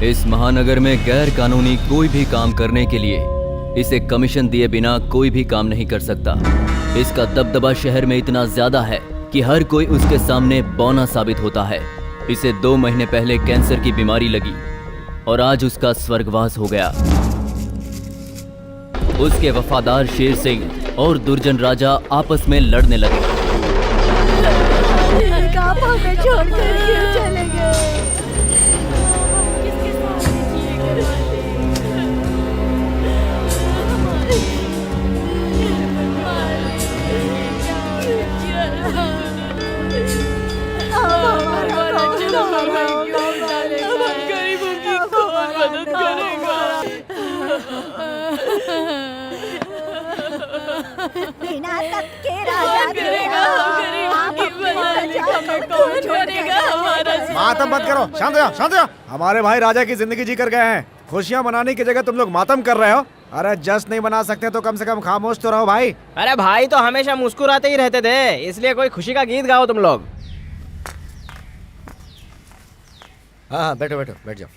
इस महानगर में गैर कानूनी कोई भी काम करने के लिए इसे कमीशन दिए बिना कोई भी काम नहीं कर सकता। इसका दबदबा शहर में इतना ज्यादा है कि हर कोई उसके सामने बौना साबित होता है। इसे 2 महीने पहले कैंसर की बीमारी लगी और आज उसका स्वर्गवास हो गया। उसके वफादार शेर सिंह और दुर्जन राजा आपस में लड़ने लगे। आप हमें छोड़कर क्यों चले गए? बिना तक के राजा मातम मत करो, शांत हो जाओ, शांत हो जाओ। हमारे भाई राजा की जिंदगी जी कर गए हैं। खुशियां मनाने की जगह तुम लोग मातम कर रहे हो। अरे जश्न नहीं मना सकते तो कम से कम खामोश तो रहो भाई। अरे भाई तो हमेशा मुस्कुराते ही रहते थे, इसलिए कोई खुशी का गीत गाओ तुम लोग। हाँ, बैठो बैठो, बैठ जाओ।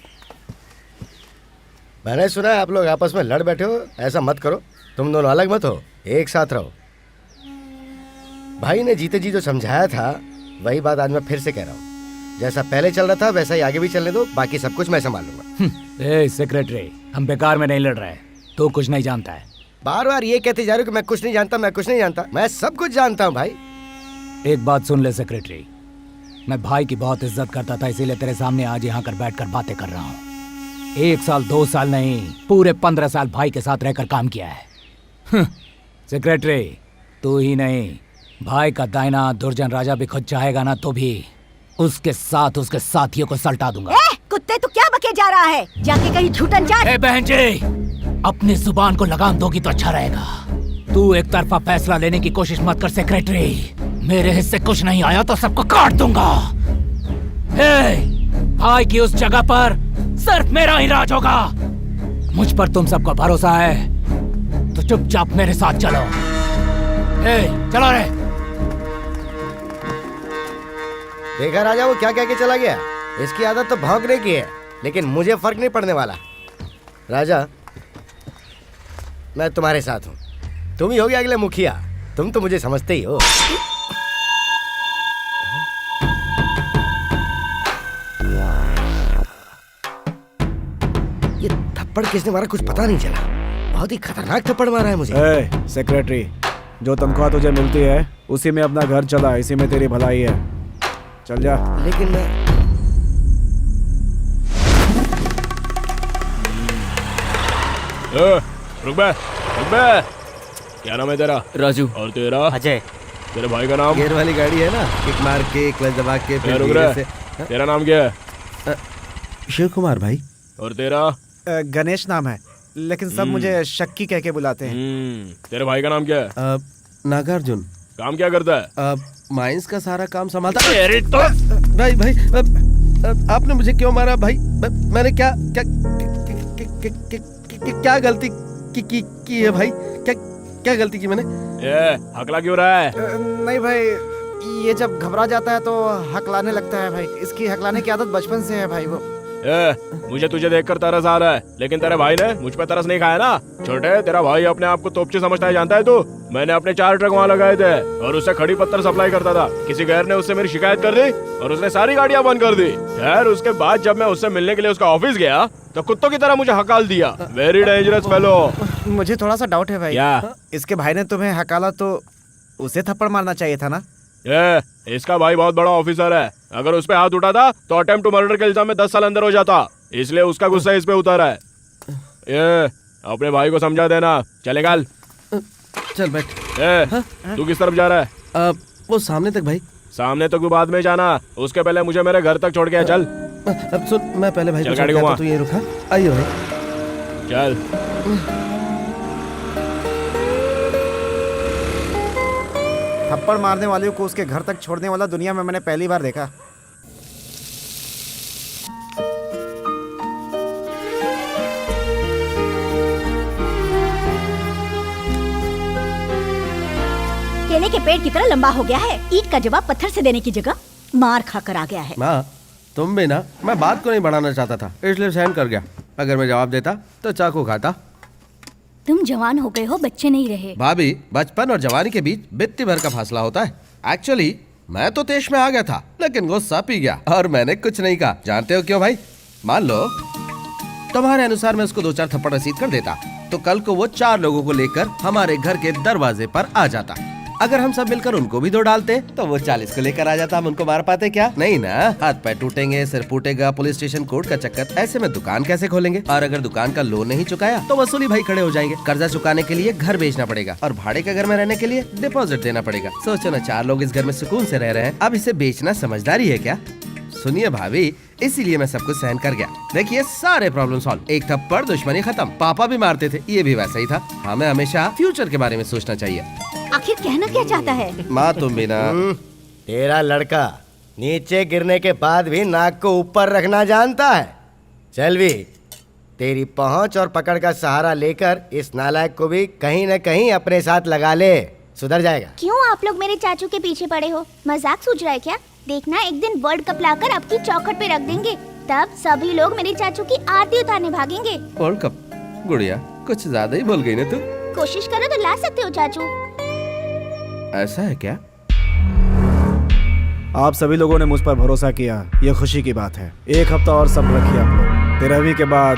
मैंने सुना है आप लोग आपस में लड़ बैठे हो। ऐसा मत करो, तुम दोनों अलग मत हो, एक साथ रहो। भाई ने जीते जी जो समझाया था वही बात आज मैं फिर से कह रहा हूँ। जैसा पहले चल रहा था वैसा ही आगे भी चलने दो, बाकी सब कुछ मैं संभाल लूंगा। सेक्रेटरी, हम बेकार में नहीं लड़ रहे, तो कुछ नहीं जानता है। बार बार ये कहते जा रहे हो कि मैं कुछ नहीं जानता, मैं कुछ नहीं जानता। मैं सब कुछ जानता हूँ भाई। एक बात सुन ले सेक्रेटरी, मैं भाई की बहुत इज्जत करता था, इसीलिए तेरे सामने आज यहाँ कर बैठ कर बातें कर रहा हूँ। 1 साल 2 साल नहीं, पूरे 15 साल भाई के साथ रहकर काम किया है। सेक्रेटरी, तू ही नहीं, भाई का दाहिना दुर्जन राजा भी खुद चाहेगा ना तो भी उसके साथ उसके साथियों को सल्टा दूंगा। कुत्ते तू क्या बके जा रहा है? जाके कहीं झूठन चाट। बहन जी, अपनी जुबान को लगाम दोगी तो अच्छा रहेगा। तू एक तरफा फैसला लेने की कोशिश मत कर सेक्रेटरी। मेरे हिस्से कुछ नहीं आया तो सबको काट दूंगा। भाई की उस जगह पर सिर्फ मेरा ही राज होगा। मुझ पर तुम सबको भरोसा है तो चुपचाप मेरे साथ चलो। चलो रे। देखा राजा, वो क्या कह के चला गया। इसकी आदत तो भौंकने की है, लेकिन मुझे फर्क नहीं पड़ने वाला। राजा, मैं तुम्हारे साथ हूँ। तुम ही होगे अगले मुखिया। तुम तो मुझे समझते ही हो। ये थप्पड़ किसने मारा कुछ पता नहीं चला। बहुत ही खतरनाक थप्पड़ मारा है मुझे। सेक्रेटरी, जो तनख्वाह तुझे मिलती है उसी में अपना घर चला, इसी में तेरी भलाई है। चल जा। लेकिन मैं रुक बे। क्या नाम है तेरा? राजू। और तेरा? अजय। तेरे भाई का नाम? गियर वाली गाड़ी है ना, किक मार के क्लच दबा के फिर रुक धीरे से। तेरा नाम क्या है? शिव कुमार भाई। और तेरा? गणेश नाम है, लेकिन सब मुझे शक्की कह के बुलाते हैं। तेरे भाई का नाम क्या है? नागार्जुन। काम क्या करता है? माइंस का सारा काम संभालता। अरे तो भाई आपने मुझे क्यों मारा भाई? मैंने क्या क्या क्या गलती की है भाई? क्या गलती की मैंने? हकला क्यों रहा है? नहीं भाई, ये जब घबरा जाता है तो हकलाने लगता है भाई। इसकी हकलाने की आदत बचपन से है भाई। वो मुझे तुझे देखकर तरस आ रहा है, लेकिन तेरे भाई ने मुझ पे तरस नहीं खाया ना। छोटे, तेरा भाई अपने आप को तोपची समझता है, जानता है तू? मैंने अपने 4 ट्रक वहाँ लगाए थे और उससे खड़ी पत्थर सप्लाई करता था। किसी गैर ने उससे मेरी शिकायत कर दी और उसने सारी गाड़ियाँ बंद कर दी। खैर, उसके बाद जब मैं उससे मिलने के लिए उसका ऑफिस गया तो कुत्तों की तरह मुझे हकाल दिया। Very dangerous fellow. मुझे थोड़ा सा डाउट है भाई। क्या? इसके भाई ने तुम्हें हकाला तो उसे थप्पड़ मारना चाहिए था ना? इसका भाई बहुत बड़ा ऑफिसर है। अगर उस पे हाथ उठाता तो अटेम्प्ट टू मर्डर के इल्जाम में 10 साल अंदर हो जाता, इसलिए उसका गुस्सा इस पे उतारा है। अपने भाई को समझा देना। चलेगा? चल बैठ। तू किस तरफ जा रहा है? वो सामने तक भाई। सामने तक भी बाद में जाना, उसके पहले मुझे मेरे घर तक छोड़ के चल। अब सुन, मैं पहले भाई चल को गाड़ी छोड़ के घुमा। आता, तू यहीं रुका। आइए भाई। चल। थप्पड़ मारने वाले को उसके घर तक छोड़ने वाला दुनिया में मैंने पहली बार देखा। केले के पेड़ की तरह लंबा हो गया है। ईंट का जवाब पत्थर से देने की जगह मार खाकर आ गया है। माँ, तुम भी ना, मैं बात को नहीं बढ़ाना चाहता था इसलिए सहन कर गया। अगर मैं जवाब देता तो चाकू खाता। तुम जवान हो गए हो, बच्चे नहीं रहे। भाभी, बचपन और जवानी के बीच बित्ती भर का फासला होता है। एक्चुअली मैं तो तेज में आ गया था, लेकिन गुस्सा पी गया और मैंने कुछ नहीं कहा। जानते हो क्यों भाई? मान लो तुम्हारे अनुसार मैं उसको 2-4 थप्पड़ रसीद कर देता तो कल को वो 4 लोगों को लेकर हमारे घर के दरवाजे पर आ जाता। अगर हम सब मिलकर उनको भी 2 डालते तो वो 40 को लेकर आ जाता। हम उनको मार पाते क्या? नहीं ना। हाथ पैर टूटेंगे, सिर फूटेगा, पुलिस स्टेशन, कोर्ट का चक्कर। ऐसे में दुकान कैसे खोलेंगे? और अगर दुकान का लोन नहीं चुकाया तो वसूली भाई खड़े हो जाएंगे। कर्जा चुकाने के लिए घर बेचना पड़ेगा और भाड़े के घर में रहने के लिए डिपॉजिट देना पड़ेगा। सोचो ना, 4 लोग इस घर में सुकून से रह रहे हैं। अब इसे बेचना समझदारी है क्या? सुनिए भाभी, इसीलिए मैं सब कुछ सहन कर गया। देखिए, सारे प्रॉब्लम सॉल्व। एक थप्पड़, दुश्मनी खत्म। पापा भी मारते थे, ये भी वैसा ही था। हमें हमेशा फ्यूचर के बारे में सोचना चाहिए। आखिर कहना क्या चाहता है? माँ तुम भी ना। तेरा लड़का नीचे गिरने के बाद भी नाक को ऊपर रखना जानता है। चल भी, तेरी पहुंच और पकड़ का सहारा लेकर इस नालायक को भी कहीं न कहीं अपने साथ लगा ले, सुधर जाएगा। क्यों आप लोग मेरे चाचू के पीछे पड़े हो? मजाक सूझ रहा है क्या? देखना, एक दिन वर्ल्ड कप लाकर आपकी चौखट पे रख देंगे, तब सभी लोग मेरे चाचू की आरती उतारने भागेंगे। World cup? गुड़िया, कुछ ज्यादा ही बोल गई ना तू। कोशिश करो तो ला सकते हो चाचू। ऐसा है क्या? आप सभी लोगों ने मुझ पर भरोसा किया, ये खुशी की बात है। 1 हफ्ता और सब्र रखिए आप लोग। 13वीं के बाद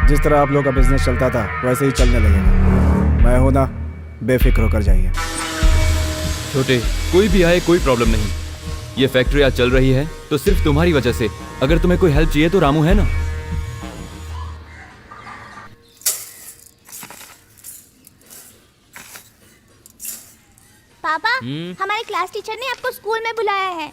जिस तरह आप लोग का बिजनेस चलता था वैसे ही चलने लगेगा। मैं हूं ना, बेफिक्र होकर जाइए। छोटे, कोई भी आए कोई प्रॉब्लम नहीं। ये फैक्ट्री आज चल रही है तो सिर्फ तुम्हारी वजह से। अगर तुम्हें कोई हेल्प चाहिए तो रामू है ना। पापा, हमारे क्लास टीचर ने आपको स्कूल में बुलाया है।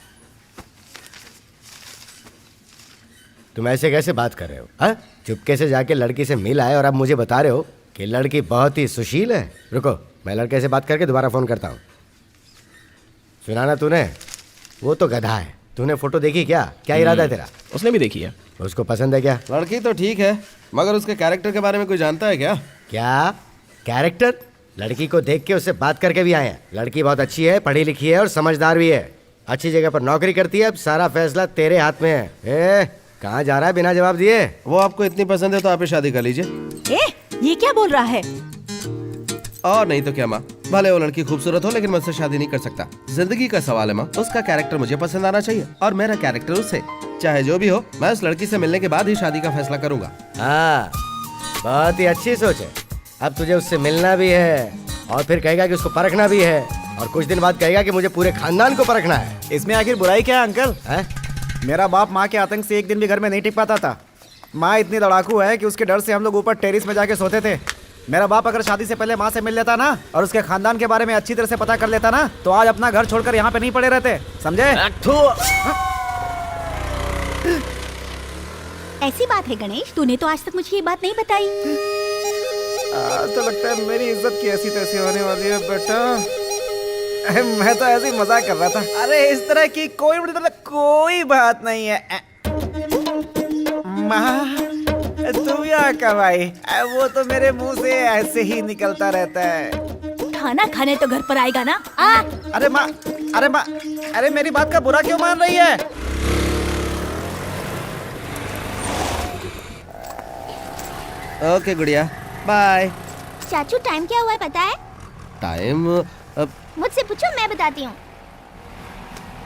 तुम ऐसे कैसे बात कर रहे हो? हाँ, चुपके से जाके लड़की से मिल आए और अब मुझे बता रहे हो कि लड़की बहुत ही सुशील है। रुको, मैं लड़के से बात करके दोबारा फोन करता हूँ। सुना ना तूने? वो तो गधा है। तूने फोटो देखी क्या? क्या इरादा है तेरा? उसने भी देखी है। उसको पसंद है क्या? लड़की तो ठीक है, मगर उसके कैरेक्टर के बारे में कोई जानता है क्या? क्या कैरेक्टर? लड़की को देख के उससे बात करके भी आए हैं। लड़की बहुत अच्छी है, पढ़ी लिखी है और समझदार भी है। अच्छी जगह पर नौकरी करती है। अब सारा फैसला तेरे हाथ में है। कहाँ जा रहा है बिना जवाब दिए? वो आपको इतनी पसंद है तो आप ही शादी कर लीजिए। ये क्या बोल रहा है? और नहीं तो क्या माँ, भले वो लड़की खूबसूरत हो लेकिन मैं उससे शादी नहीं कर सकता। जिंदगी का सवाल है माँ, उसका कैरेक्टर मुझे पसंद आना चाहिए और मेरा कैरेक्टर उससे। चाहे जो भी हो, मैं उस लड़की से मिलने के बाद ही शादी का फैसला करूंगा। हाँ, बहुत ही अच्छी सोच है। अब तुझे उससे मिलना भी है और फिर कहेगा कि उसको परखना भी है और कुछ दिन बाद कहेगा कि मुझे पूरे खानदान को परखना है। इसमें आखिर बुराई क्या है अंकल? है? मेरा बाप माँ के आतंक से एक दिन भी घर में नहीं टिक पाता था। माँ इतनी लड़ाकू है कि उसके डर से हम लोग ऊपर टेरिस में जाके सोते थे। मेरा बाप अगर शादी से पहले माँ से मिल लेता ना और उसके खानदान के बारे में अच्छी तरह से पता कर लेता ना, तो आज अपना घर छोड़कर यहाँ पे नहीं पड़े रहते। समझे? ऐसी बात है गणेश, तूने तो आज तक मुझे ये बात नहीं बताई। आज तो लगता है मेरी इज्जत की ऐसी तैसी होने वाली है बेटा। मैं तो ऐसे ही मजाक कर रहा था। अरे इस तरह की कोई बात नहीं है। माँ, तू क्या कर भाई? वो तो मेरे मुंह से ऐसे ही निकलता रहता है। खाना खाने तो घर पर आएगा ना? अरे माँ, अरे मेरी बात का बुरा क्यों मान रही है? ओके गुड़िया, बाय। चाचू, टाइम क्या हुआ है पता है? टाइम? मुझसे पूछो, मैं बताती हूँ।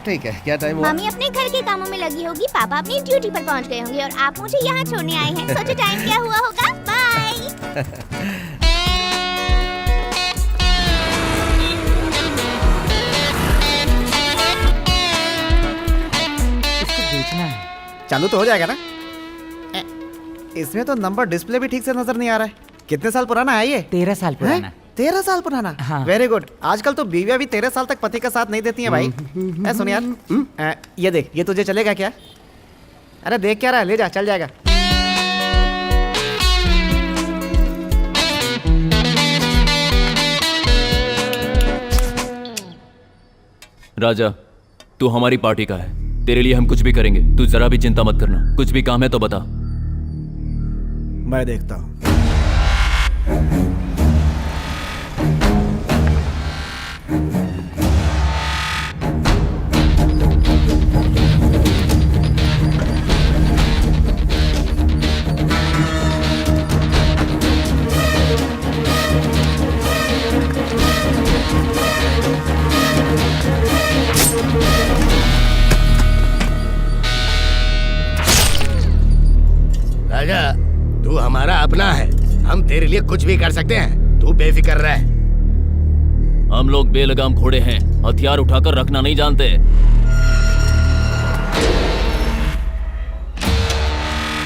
ठीक है, क्या टाइम हुआ? मम्मी अपने घर के कामों में लगी होगी, पापा अपनी ड्यूटी पर पहुँच गए होंगे और आप मुझे यहाँ छोड़ने आए हैं। सोचो टाइम क्या हुआ होगा। बाय। इसको बेचना है। चालू तो हो जाएगा ना? इसमें तो नंबर डिस्प्ले भी ठीक से नजर नहीं आ रहा है। कितने साल पुराना है ये? 13 साल पुराना। हैं? 13 साल पुराना? हाँ। Very good. आजकल तो बीवियां भी 13 साल तक पति का साथ नहीं देती हैं भाई। सुन यार, ये देख, ये तुझे चलेगा क्या? अरे देख क्या रहा है, ले जा, चल जाएगा। राजा, तू हमारी पार्टी का है, तेरे लिए हम कुछ भी करेंगे। तू जरा भी चिंता मत करना। कुछ भी काम है तो बता। मैं देखता हूँ। राजा, तू हमारा अपना है, हम तेरे लिए कुछ भी कर सकते हैं, तू बेफिक्र रह। हम लोग बेलगाम घोड़े हैं, हथियार उठाकर रखना नहीं जानते।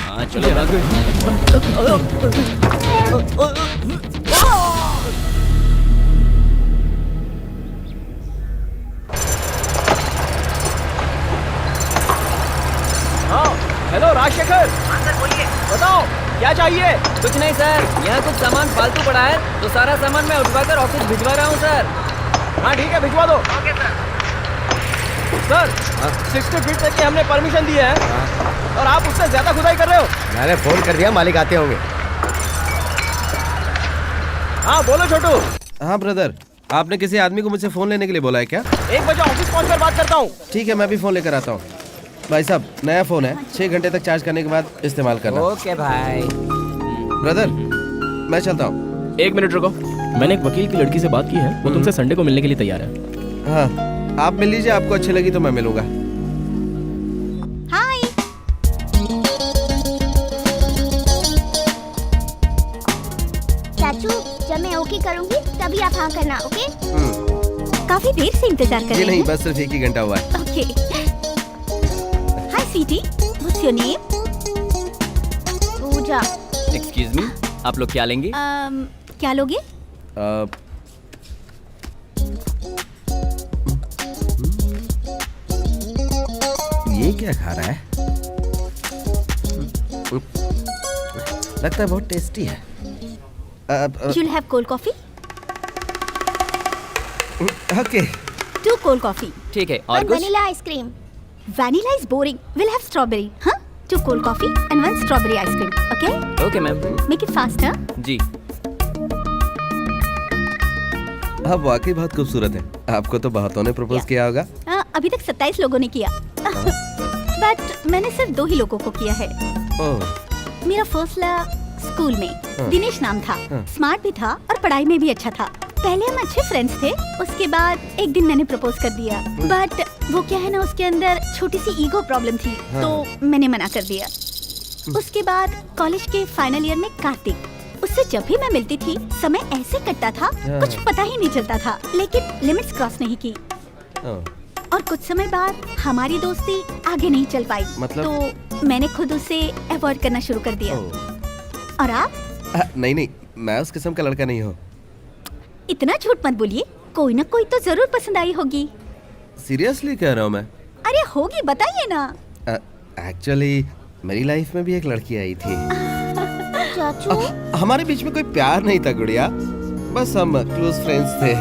हाँ चलो हेलो राजशेखर। बोलिए। बताओ क्या चाहिए? कुछ नहीं सर, यहाँ कुछ सामान फालतू पड़ा है तो सारा सामान मैं उठवाकर ऑफिस भिजवा रहा हूँ सर। हाँ ठीक है, भिजवा दो। Okay sir. सर 60 फीट तक की हमने परमिशन दी है और आप उससे ज्यादा खुदाई कर रहे हो। मैंने फोन कर दिया, मालिक आते होंगे। हाँ बोलो छोटू। हाँ ब्रदर, आपने किसी आदमी को मुझसे फोन लेने के लिए बोला है क्या? 1 बजे ऑफिस पहुंचकर बात करता हूँ। ठीक है, मैं भी फोन लेकर आता हूँ। भाई साहब, नया फोन है, 6 घंटे तक चार्ज करने के बाद इस्तेमाल करना। ओके भाई। ब्रदर, मैं चलता हूँ। 1 मिनट रुको, मैंने एक वकील की लड़की से बात की है, वो तुमसे संडे को मिलने के लिए तैयार है। हाँ, आप मिल लीजिए, आपको अच्छी लगी तो मैं मिलूंगा। हाय। चाचू, जब मैं ओके करूंगी तभी आप हाँ करना, ओके? काफी देर से इंतजार कर जी रहे नहीं, हैं। बस सिर्फ 1 ही घंटा हुआ है। Okay. Hi sweetie, what's your name? Pooja. Excuse me, आप लोग क्या लेंगे? क्या लोगे? ये क्या खा रहा है? लगता है बहुत टेस्टी है। You'll have cold coffee? Okay. 2 cold coffee. ठीक है, और कुछ? Vanilla ice cream. Vanilla is boring. We'll have strawberry. Huh? 2 cold coffee and 1 strawberry ice cream. Okay? Okay ma'am. Make it fast, huh? जी। आप वाकई बहुत खूबसूरत हैं। आपको तो बहुतों ने प्रपोज Yeah. किया होगा। अभी तक 27 लोगों ने किया। बट मैंने सिर्फ 2 ही लोगों को किया है। ओह, मेरा फर्स्ट लव स्कूल में, हाँ। दिनेश नाम था। हाँ। स्मार्ट भी था और पढ़ाई में भी अच्छा था। पहले हम अच्छे फ्रेंड्स थे, उसके बाद एक दिन मैंने प्रपोज कर दिया। बट वो क्या है ना, उसके अंदर छोटी सी ईगो प्रॉब्लम थी, तो मैंने मना कर दिया। उसके बाद कॉलेज के फाइनल ईयर में कार्तिक, उससे जब भी मैं मिलती थी समय ऐसे कटता था, कुछ पता ही नहीं चलता था, लेकिन लिमिट्स क्रॉस नहीं की। और कुछ समय बाद हमारी दोस्ती आगे नहीं चल पाई, मतलब? तो मैंने खुद उसे अवॉइड करना शुरू कर दिया। और आप? नहीं, मैं उस किस्म का लड़का नहीं हूँ। इतना झूठ मत बोलिए, कोई ना कोई तो जरूर पसंद आई होगी। सीरियसली कह रहा हूँ मैं। अरे होगी, बताइए ना। एक्चुअली मेरी लाइफ में भी एक लड़की आई थी। चाचू। हमारे बीच में कोई प्यार नहीं था गुड़िया, बस हम क्लोज फ्रेंड्स थे।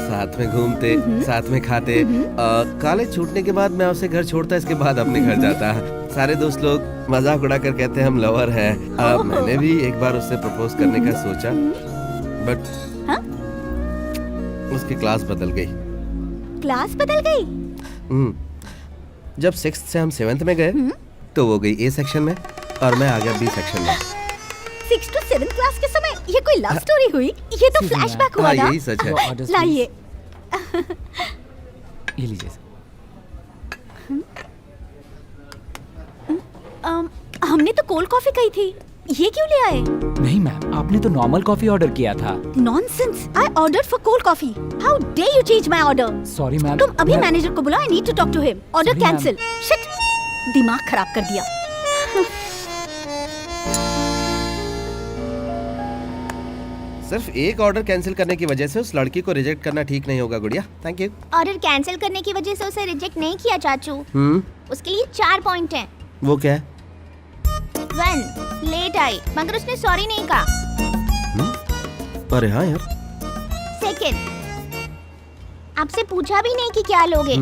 साथ में घूमते, साथ में खाते। कॉलेज छूटने के बाद मैं उसे घर छोड़ता, इसके बाद अपने घर जाता। सारे दोस्त लोग मजाक उड़ाकर कहते हैं हम लवर हैं। मैंने भी एक बार उससे प्रपोज करने का सोचा, बट उसकी क्लास बदल गई। क्लास बदल गई? जब 6th से हम 7th में गए तो वो गई A सेक्शन में और मैं आ गया B सेक्शन में। 6 to 7 क्लास के समय ये कोई लव स्टोरी हुई? ये तो फ्लैशबैक हुआ ना। यही सच है। लाइए। ये लीजिए। हमने तो कोल्ड कॉफी कही थी, ये क्यों ले आए? नहीं मैम, आपने तो नॉर्मल कॉफी ऑर्डर किया था। Nonsense! I ordered for cold coffee. How dare you change my order? Sorry ma'am. तुम अभी मैनेजर को बुलाओ, I need to talk to him. Order Sorry, cancel. Shit! दिमाग खराब कर दिया। सिर्फ एक ऑर्डर कैंसिल करने की वजह से उस लड़की को रिजेक्ट करना ठीक नहीं होगा गुड़िया। Thank you. ऑर्डर कैंसिल करने की वजह से उसे रिजेक्ट नहीं किया चाचू। उसके लिए 4 पॉइंट हैं। वो क्या है? 1, लेट आई मगर उसने सॉरी नहीं कहा। अरे हाँ यार। 2, आपसे पूछा भी नहीं कि क्या लोगे।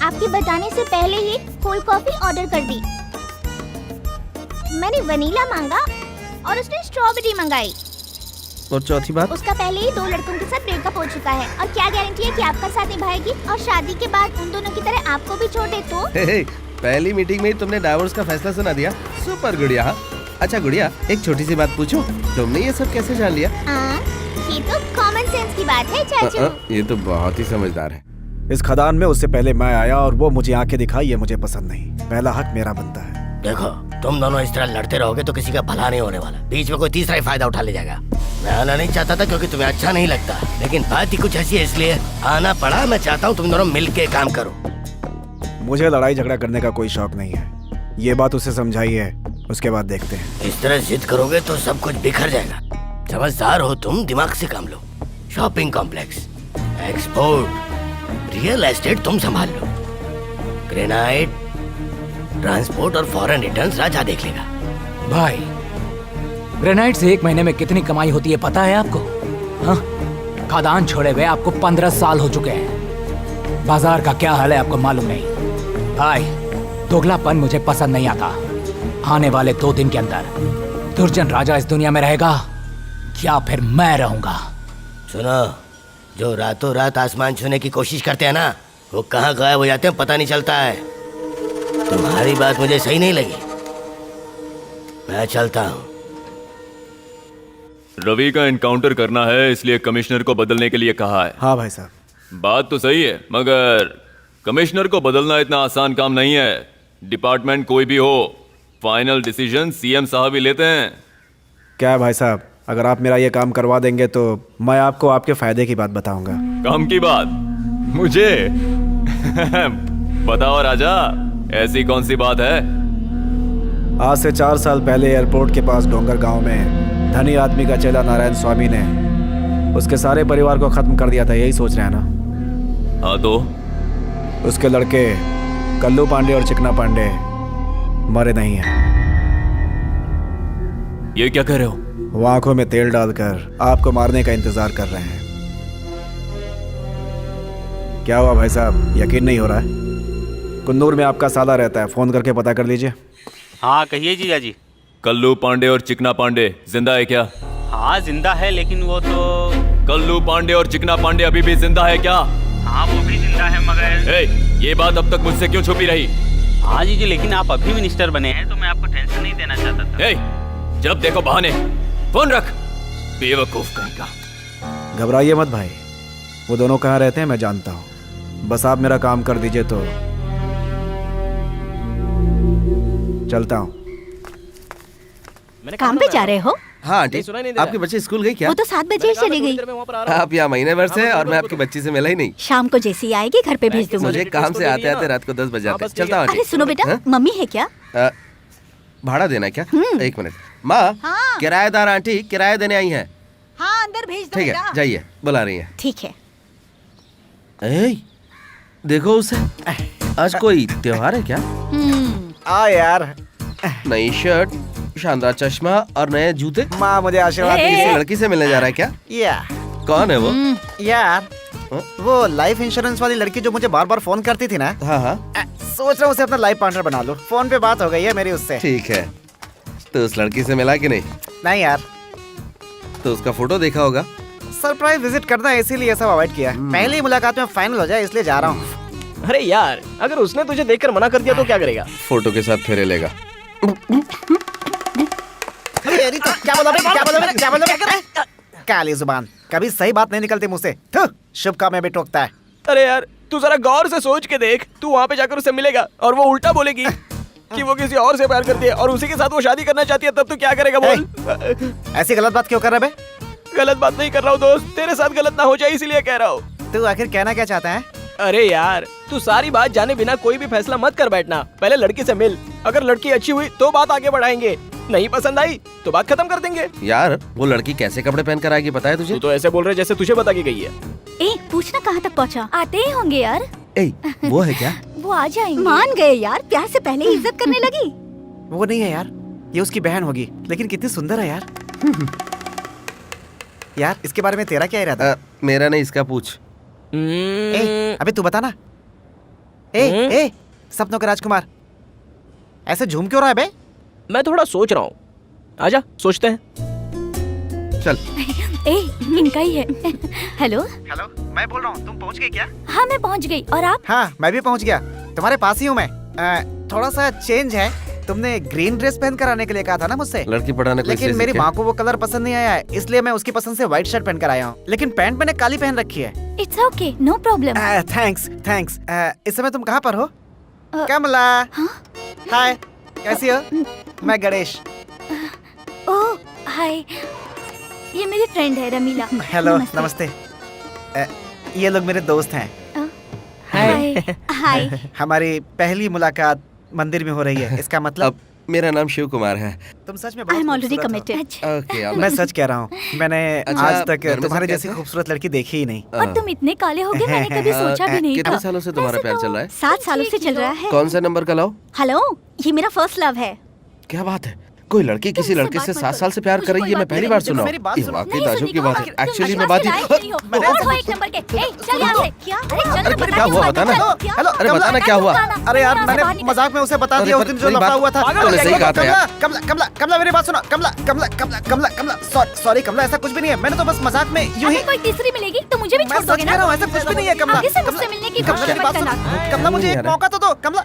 आपके बताने से पहले ही कोल्ड कॉफी ऑर्डर कर दी। मैंने वनीला मांगा और उसने स्ट्रॉबेरी मंगाई। और चौथी बात? उसका पहले ही 2 लड़कों के साथ ब्रेकअप हो चुका है और क्या गारंटी है कि आपका साथ निभाएगी और शादी के बाद उन दोनों की तरह आपको भी छोड़ दे तो? पहली मीटिंग में ही तुमने डाइवोर्स का फैसला सुना दिया। सुपर गुड़िया। अच्छा गुड़िया, एक छोटी सी बात पूछूं, तुमने ये सब कैसे जान लिया? ये तो कॉमन सेंस की बात है चाचू। ये तो बहुत ही समझदार है। इस खदान में उससे पहले मैं आया और वो मुझे आंखें दिखाई, ये मुझे पसंद नहीं। पहला हक मेरा बनता है। देखो, तुम दोनों इस तरह लड़ते रहोगे तो किसी का भला नहीं होने वाला। बीच में कोई तीसरा ही फायदा उठा ले जाएगा। मैं आना नहीं चाहता था क्योंकि तुम्हें अच्छा नहीं लगता, लेकिन बात ही कुछ ऐसी है इसलिए आना पड़ा। मैं चाहता हूँ तुम दोनों मिलके काम करो। मुझे लड़ाई झगड़ा करने का कोई शौक नहीं है, ये बात उसे समझाई है, उसके बाद देखते हैं। इस तरह जिद करोगे तो सब कुछ बिखर जाएगा। समझदार हो तुम, दिमाग से काम लो। Shopping complex, export, real estate तुम संभाल लो। ग्रेनाइट, ट्रांसपोर्ट और फॉरेन रिटर्न्स राजा देख लेगा। भाई, ग्रेनाइट से 1 महीने में कितनी कमाई होती है पता है आपको? हाँ? खदान छोड़े हुए आपको 15 साल हो चुके हैं। बाजार का क्या हाल है आपको मालूम नहीं। भाई, दोगलापन मुझे पसंद नहीं आता। आने वाले 2 दिन के अंदर दुर्जन राजा इस दुनिया में रहेगा या फिर मैं रहूंगा। सुनो, जो रातों रात आसमान छूने की कोशिश करते हैं ना, वो कहाँ गायब हो जाते हैं पता नहीं चलता है। तुम्हारी बात मुझे सही नहीं लगी, मैं चलता हूँ। रवि का एनकाउंटर करना है, इसलिए कमिश्नर को बदलने के लिए कहा है। हाँ भाई साहब। बात तो सही है, मगर कमिश्नर को बदलना इतना आसान काम नहीं है। डिपार्टमेंट कोई भी हो, फाइनल डिसीजन सीएम साहब ही लेते हैं। क्या है भाई साहब, अगर आप मेरा ये काम करवा देंगे तो मैं आपको आपके फायदे की बात बताऊंगा। काम की बात मुझे बताओ राजा, ऐसी कौन सी बात है? आज से 4 साल पहले एयरपोर्ट के पास डोंगर गांव में धनी आदमी का चेला नारायण स्वामी ने उसके सारे परिवार को खत्म कर दिया था। यही सोच रहे हैं ना? हाँ, तो उसके लड़के कल्लू पांडे और चिकना पांडे मरे नहीं हैं। ये क्या कर रहे हो? वो आंखों में तेल डालकर आपको मारने का इंतजार कर रहे हैं। क्या हुआ भाई साहब, यकीन नहीं हो रहा है? कुन्नूर में आपका साला रहता है, फोन करके पता कर लीजिए। हाँ कहिए जीजा जी। कल्लू पांडे और चिकना पांडे जिंदा है क्या? हाँ जिंदा है, लेकिन वो तो। कल्लू पांडे और चिकना पांडे अभी भी जिंदा है क्या? हाँ वो भी जिंदा है, मगर ये बात अब तक मुझसे क्यों छुपी रही? हाँ जीजी, लेकिन आप अभी मिनिस्टर बने हैं तो मैं आपको टेंशन नहीं देना चाहता था। जब देखो बहाने। फोन रख, बेवकूफ कहीं का। घबराइए मत भाई, वो दोनों कहाँ रहते हैं मैं जानता हूँ। बस आप मेरा काम कर दीजिए तो चलता हूँ। काम पे जा रहे हो? हाँ आंटी, आपकी बच्ची स्कूल गई क्या? वो तो 7 बजे चली गई। आप यहाँ महीने भर से और मैं आपकी बच्ची से मिला ही नहीं। शाम को जैसी आएगी घर पे भेज दूंगी। मुझे काम से आते आते रात को 10 बज जाते। चलता हूँ अरे सुनो बेटा, मम्मी है क्या? भाड़ा देना है क्या? 1 मिनट। माँ, किराएदार आंटी किराया देने आई है। हाँ अंदर भेज दो। ठीक है, जाइए, बुला रही है। ठीक है। देखो उसे, आज कोई त्योहार है क्या? आ यार, नई शर्ट, शानदार चश्मा और नए जूते। माँ मुझे आशीर्वाद किसी दीजिए। लड़की से मिलने जा रहा है क्या? या कौन है वो? यार, वो लाइफ इंश्योरेंस वाली लड़की जो मुझे बार बार फोन करती थी ना। हाँ हाँ, सोच रहा हूँ उसे अपना लाइफ पार्टनर बना लो। फोन पे बात हो गई है मेरी उससे। ठीक है। तो उस लड़की से मिला कि नहीं? नहीं यार, तो उसका फोटो देखा होगा। सरप्राइज विजिट करना है इसीलिए सब अवॉइड किया। पहली मुलाकात में फाइनल हो जाए इसलिए जा रहा हूँ। अरे यार, अगर उसने तुझे देखकर मना कर दिया तो क्या करेगा? फोटो के साथ फेरे लेगा। क्या बोला? काली जुबान, कभी सही बात नहीं निकलती मुझसे। शुभ काम में भी टोकता है। अरे यार, तू जरा गौर से सोच के देख। तू वहाँ पे जाकर उससे मिलेगा और वो उल्टा बोलेगी कि वो किसी और से प्यार करती है और उसी के साथ वो शादी करना चाहती है, तब तू क्या करेगा बोल? ऐसी गलत बात क्यों कर रहा है बे? गलत बात नहीं कर रहा हूँ दोस्त, तेरे साथ गलत ना हो जाए इसलिए कह रहा हूँ। तू आखिर कहना क्या चाहता है? अरे यार, तू सारी बात जाने बिना कोई भी फैसला मत कर बैठना। पहले लड़की से मिल, अगर लड़की अच्छी हुई तो बात आगे बढ़ाएंगे, नहीं पसंद आई तो बात खत्म कर देंगे। यार, वो लड़की कैसे कपड़े पहन कर आएगी पता है तुझे? तू तो ऐसे बोल रहे जैसे तुझे बता के गई है। पूछना कहाँ तक पहुँचा? आते ही होंगे यार। वो है क्या? वो आ जाएंगे। मान गए यार, प्यार से पहले ही इज्जत करने लगी। वो नहीं है यार, ये उसकी बहन होगी, लेकिन कितनी सुंदर है यार। यार, इसके बारे में तेरा क्या इरादा? मेरा नहीं, इसका पूछ। अबे तू बता ना। सपनों का राजकुमार, ऐसे झूम क्यों रहा है बे? मैं थोड़ा सोच रहा हूँ, आजा सोचते हैं। चल। इनका ही है। हेलो, मैं बोल रहा हूँ, तुम पहुँच गई क्या? हाँ मैं पहुँच गई, और आप? हाँ मैं भी पहुँच गया, तुम्हारे पास ही हूँ मैं। थोड़ा सा चेंज है, तुमने ग्रीन ड्रेस पहन कर आने के लिए कहा था ना मुझसे। लड़की पढ़ाने को लेकिन मेरी माँ को वो कलर पसंद नहीं आया है, इसलिए मैं उसकी पसंद से व्हाइट शर्ट पहन कर आया हूँ, लेकिन पैंट मैंने काली पहन रखी है। It's okay, no problem. Thanks. इस समय तुम कहाँ पर हो? कमला, हाय, कैसी हो? मैं गणेश। ओह हाय, ये मेरी फ्रेंड है रमीला। हेलो, नमस्ते। ये लोग मेरे दोस्त हैं। हाय। हाय। हमारी पहली मुलाकात मंदिर में हो रही है, इसका मतलब अब मेरा नाम शिव कुमार है। तुम सच में आई एम बहुत ऑलरेडी खूबसूरत हो। कमिटेड। ओके मैं सच कह रहा हूँ, मैंने अच्छा, आज घर तक में सब तुम्हारे कैसे जैसी हो? खूबसूरत लड़की देखी ही नहीं। और तुम इतने काले हो गए, मैंने कभी सोचा भी नहीं कितने था। सालों से तुम्हारा प्यार चल रहा है? 7 सालों से चल रहा है। कौन सा नंबर का लाओ? हेलो, ये मेरा फर्स्ट लव है। क्या बात है, कोई लड़की किसी मुझसे लड़के से बात मत 7 साल से प्यार मुझे कर रही कोई है? मैं बात पहली नहीं बार करेगी। सुना। मेरी बात ये सुनो। वाकई नहीं ताज्जुब की सुनी, बात है। तुम एक्चुअली विश्वास मैं बात के लायक नहीं हो। मैंने और ऐसा हो कुछ- एक नंबर के। ए, चल यहाँ से। क्या? अरे चल अरे ना, क्या हुआ, बता बताना। क्या? हेलो, अरे बताना क्या हुआ? अरे यार, मैंने मजाक में उसे बता अरे दिया उस पर दिन जो मेरी लफड़ा बात- हुआ था। तूने सही कहा था यार। कमला, कमला, कमला, मेरी बात सुनो। कमला, कमला, कमला, कमला, कमला, सॉरी कमला, ऐसा कुछ भी नहीं है। मैंने तो बस मजाक में यूं ही। अगर कोई तीसरी मिलेगी तो मुझे भी मैं छोड़ सच दोगे कह ना? रहा हूँ, ऐसा कुछ भी नहीं है कमला। आगे से कमला, मुझसे मिलने की कमला, कोशिश मेरी मत बात करना। सुनो। कमला, मुझे एक नहीं आ रहा। मौका तो दो कमला।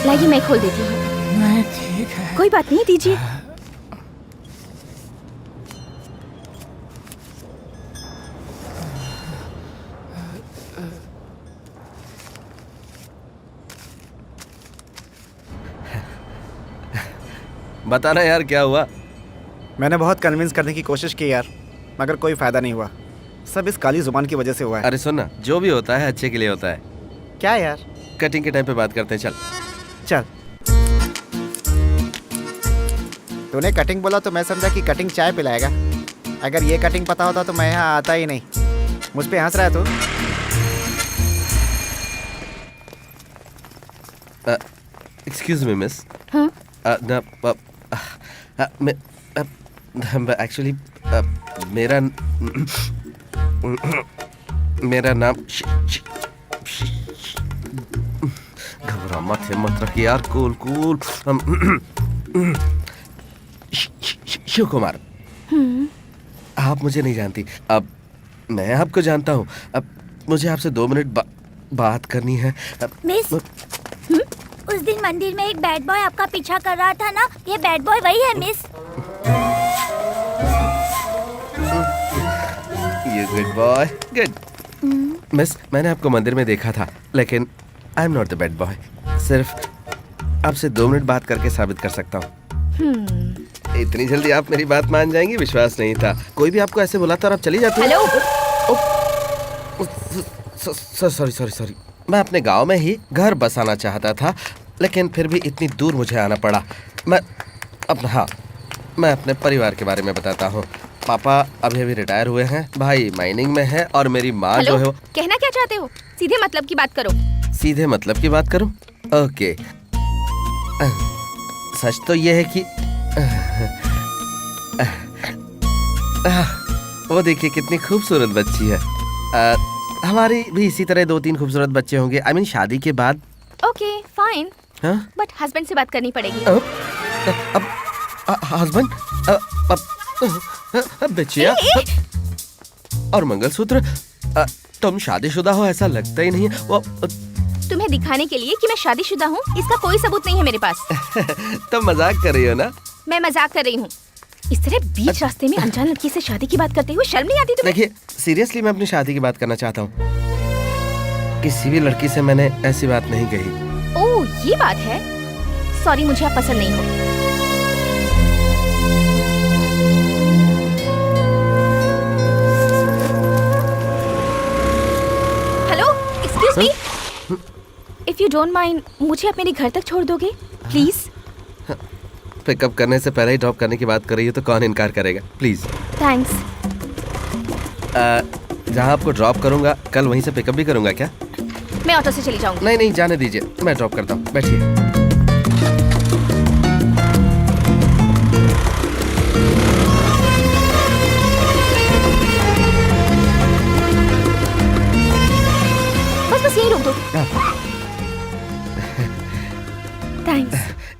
लाइए, मैं खोल देती हूँ। नहीं ठीक है। कोई बात नहीं, दीजिए। बताना यार क्या हुआ? मैंने बहुत कन्विंस करने की कोशिश की यार, मगर कोई फायदा नहीं हुआ। सब इस काली जुबान की वजह से हुआ है। अरे सुन ना, जो भी होता है अच्छे के लिए होता है। क्या यार? कटिंग के टाइम पे बात करते हैं, चल। चल। तूने कटिंग बोला तो मैं समझा कि कटिंग चाय पिलाएगा। अगर ये कटिंग पता होता तो मैं यहाँ आता ही नहीं। मुझ पे हंस रहा है तू? Excuse me miss. हाँ? एक्चुअली मेरा मेरा नाम घबरा मत, हिम्मत रख यार, कूल कूल। शिव कुमार। आप मुझे नहीं जानती, अब मैं आपको जानता हूँ। अब मुझे आपसे 2 मिनट बात करनी है। मिस, उस दिन मंदिर में एक बैड बॉय आपका पीछा कर रहा था ना, ये बैड बॉय वही है miss. You good boy, good. Miss, मैंने आपको मंदिर में देखा था, लेकिन I am not the bad boy. सिर्फ आपसे 2 मिनट बात करके साबित कर सकता हूँ। इतनी जल्दी आप मेरी बात मान जाएंगी, विश्वास नहीं था। कोई भी आपको ऐसे बुलाता और आप चली जाती। हेलो। सॉरी। मैं अपने गांव में ही घर बसाना चाहता था, लेकिन फिर भी इतनी दूर मुझे आना पड़ा। मैं अपने परिवार के बारे में बताता हूँ। पापा अभी अभी रिटायर हुए हैं, भाई माइनिंग में है, और मेरी माँ जो है। कहना क्या चाहते हो? सीधे मतलब की बात करो। सीधे मतलब की बात करूं? ओके। सच तो ये है कि वो देखिए कितनी खूबसूरत बच्ची है। हमारी भी इसी तरह 2-3 खूबसूरत बच्चे होंगे। आई मीन शादी के बाद। ओके फाइन, हाँ? बट हस्बैंड से बात करनी पड़ेगी। अब हस्बैंड, बच्चिया और मंगलसूत्र। तुम शादीशुदा हो ऐसा लगता ही नहीं है। वो तुम्हें दिखाने के लिए कि मैं शादीशुदा हूँ, इसका कोई सबूत नहीं है मेरे पास। तुम मजाक कर रही हो ना? मैं मजाक कर रही हूँ। इस तरह बीच रास्ते में अनजान लड़की से शादी की बात करते हुए शर्म नहीं आती तुम्हें? देखिए, सीरियसली मैं अपनी शादी की बात करना चाहता हूँ। किसी भी लड़की से मैंने ऐसी बात नहीं कही। ओह, ये बात है। सॉरी, मुझे आप पसंद नहीं हो। Hello, excuse me. If you don't mind, मुझे आप मेरे घर तक छोड़ दोगे प्लीज? पिकअप करने से पहले ही ड्रॉप करने की बात कर रही है तो कौन इनकार करेगा? प्लीज। थैंक्स। जहाँ आपको ड्रॉप करूंगा कल वहीं से पिकअप भी करूंगा क्या? मैं ऑटो से चली जाऊंगी। नहीं, जाने दीजिए, मैं ड्रॉप करता हूँ, बैठिए।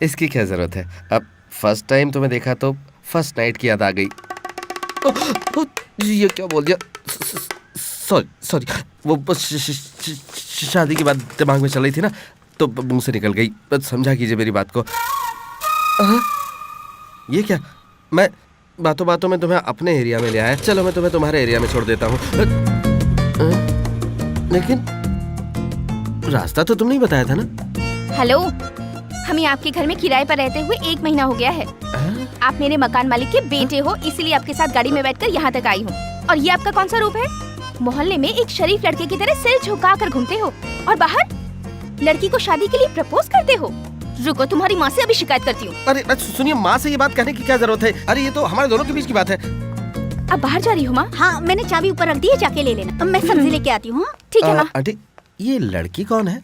इसकी क्या जरूरत है? अब फर्स्ट टाइम तुम्हें देखा तो फर्स्ट नाइट की याद आ गई। ये क्या बोल दिया? सॉरी सॉरी, वो बस शादी की बात दिमाग में चल रही थी ना, तो मुंह से निकल गई। बस समझा कीजिए मेरी बात को। ये क्या? मैं बातों बातों में तुम्हें अपने एरिया में ले आया। चलो मैं तुम्हें तुम्हारे एरिया में छोड़ देता हूँ। लेकिन रास्ता तो तुमने ही बताया था ना? हेलो, हमें आपके घर में किराए पर रहते हुए 1 महीना हो गया है। आप मेरे मकान मालिक के बेटे हो, इसीलिए आपके साथ गाड़ी में बैठकर यहाँ तक आई हूँ। और ये आपका कौन सा रूप है? मोहल्ले में एक शरीफ लड़के की तरह सिर झुका कर घूमते हो, और बाहर लड़की को शादी के लिए प्रपोज करते हो। रुको, तुम्हारी माँ से अभी शिकायत करती हूँ। अरे सुनिए, माँ से ये बात कहने की क्या जरूरत है? अरे ये तो हमारे दोनों के बीच की बात है। अब बाहर जा रही हो माँ? हाँ, मैंने चाबी ऊपर रख दी है, जाके ले लेना। अब मैं सब्जी लेके आती हूँ। ठीक है माँ। आंटी, ये लड़की कौन है?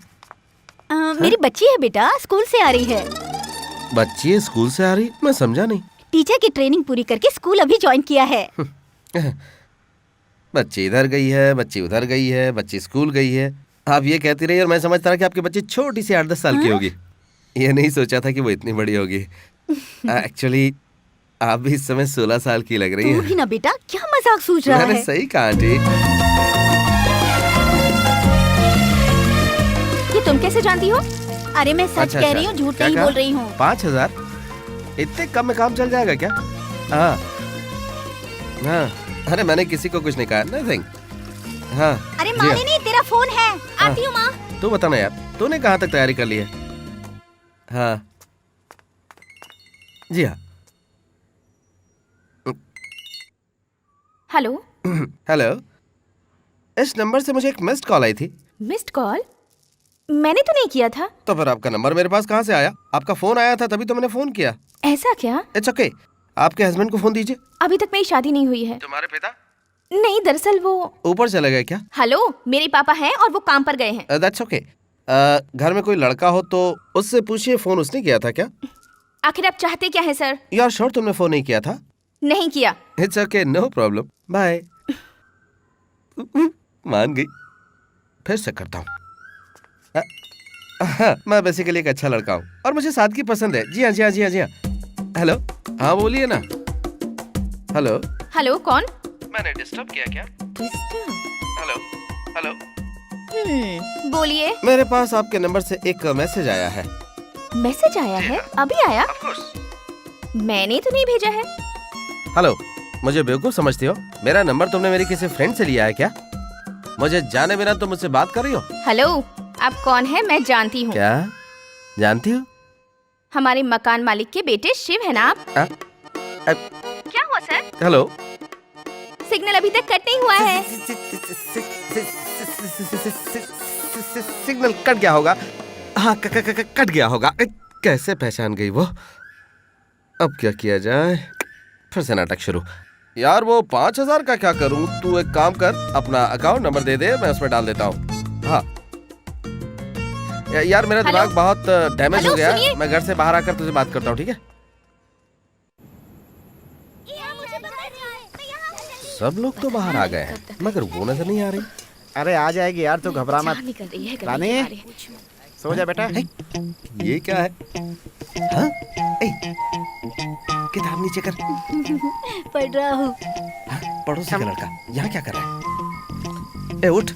मेरी बच्ची है बेटा, स्कूल से आ रही है। बच्ची स्कूल से आ रही? मैं समझा नहीं। टीचर की ट्रेनिंग पूरी करके स्कूल अभी ज्वाइन किया है। बच्ची इधर गई है, बच्ची उधर गई है, बच्ची स्कूल गई है। आप ये कहती रही और मैं समझता रहा कि आपकी बच्ची छोटी सी 8-10 साल की होगी। ये नहीं सोचा था कि वो इतनी बड़ी होगी। एक्चुअली आप भी इस समय 16 साल की लग रही तू हैं। भी ना बेटा, क्या मजाक सूझ रहा मैंने है? सही कहा आंटी। ये तुम कैसे जानती हो? अरे मैं सच कह रही हूँ, झूठ क्या नहीं कहा? बोल रही हूँ। 5000? इतने कम में काम चल जाएगा क्या? हाँ हाँ, अरे मैंने किसी को कुछ नहीं कहा, नथिंग। हाँ। अरे जी माने हाँ। नहीं, तेरा फोन है। आती हूँ माँ। तू बता ना यार, तूने कहाँ तक तैयारी कर ली है? हाँ जी हाँ। हेलो। हेलो, इस नंबर से मुझे एक मिस्ड कॉल आई थी। Missed call? मैंने तो नहीं किया था। तो फिर आपका नंबर मेरे पास कहाँ से आया? आपका फोन आया था तभी तो मैंने फोन किया। ऐसा क्या? इट्स ओके, आपके हस्बैंड को फोन दीजिए। अभी तक मेरी शादी नहीं हुई है। तुम्हारे पिता? नहीं, दरअसल वो ऊपर चले गए क्या? हेलो, मेरे पापा हैं और वो काम पर गए हैं। That's okay. घर में कोई लड़का हो तो उससे पूछिए फोन उसने किया था क्या? आखिर आप चाहते क्या है सर? यू आर श्योर तुमने फोन नहीं किया था? नहीं किया। It's okay, no problem, bye. मान गई। फिर से करता हूँ। मैं बेसिकली एक अच्छा लड़का हूँ और मुझे सादगी पसंद है। जी हाँ जी हाँ जी हाँ जी हाँ। हेलो, हाँ बोलिए ना। हेलो हेलो, कौन? मैंने डिस्टर्ब किया क्या? डिस्टर्ब? हेलो हेलो, बोलिए। मेरे पास आपके नंबर से एक मैसेज आया है। मैसेज आया है? अभी आया? Of course. मैंने तो नहीं भेजा है। हेलो, मुझे बेवकूफ समझती हो? मेरा नंबर तुमने मेरी किसी फ्रेंड से लिया है क्या? मुझे जाने बिना तुम मुझसे बात कर रही हो? हेलो, आप कौन है? मैं जानती हूँ। क्या जानती हो? हमारे मकान मालिक के बेटे शिव है ना आप? क्या हुआ सर? हेलो, सिग्नल अभी तक कट नहीं हुआ है। सिग्नल कट गया होगा। हाँ, कट गया होगा। कैसे पहचान गई वो? अब क्या किया जाए? फिर से नाटक शुरू। यार वो 5000 का क्या करूं? तू एक काम कर, अपना अकाउंट नंबर दे दे, मैं उसमें डाल देता हूँ। हाँ यार, मेरा हेलो? दिमाग बहुत डैमेज हेलो, हो गया। सुनिए? मैं घर से बाहर आकर तुझे बात करता हूँ, ठीक है? सब लोग तो बाहर आ गए हैं मगर वो नजर नहीं आ रही। अरे आ जाएगी यार, तू घबरा मत। निकल रही है रानी, सो जा बेटा। ये क्या है? हाँ? किताब नीचे कर। पढ़ रहा हूँ। पड़ोसी का लड़का यहाँ क्या कर रहा है? ए उठ।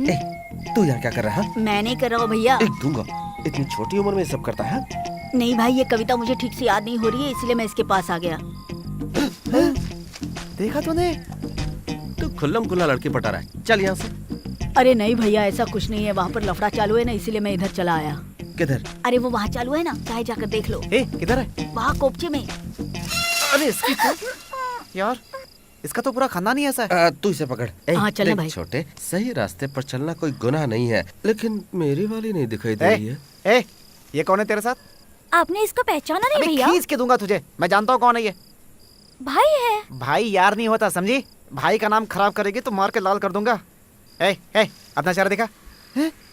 ए तू यहाँ क्या कर रहा है? मैं नहीं कर रहा हूँ भैया। एक दूंगा। इतनी छोटी उम्र में ये सब करता है? नहीं भाई, ये कविता मुझे ठीक से याद नहीं हो रही है, इसलिए मैं इसके पास आ गया। देखा तूने? तू खुल्लम खुल्ला लड़की पटा रहा है। चल यहाँ से। अरे नहीं भैया, ऐसा कुछ नहीं है। वहाँ पर लफड़ा चालू है ना, इसीलिए मैं इधर चला आया। किधर? अरे वो वहाँ चालू है ना, चाहे जाकर देख लो। ए किधर है? वहाँ कोपचे में। अरे इसकी तो यार, इसका तो पूरा खानदान ही ऐसा है। तू इसे पकड़। हाँ, चलना देख भाई। छोटे, सही रास्ते पर चलना कोई गुनाह नहीं है, लेकिन मेरी वाली नहीं दिखाई दे रही है। ए, ये कौन है तेरे साथ? आपने इसको पहचाना नहीं अबे भैया? खींच के दूंगा तुझे। मैं जानता हूँ कौन है ये। भाई है। भाई यार नहीं होता, समझी? भाई का नाम खराब करेगी तो मार के लाल कर दूंगा। ए, अपना चेहरा दिखा।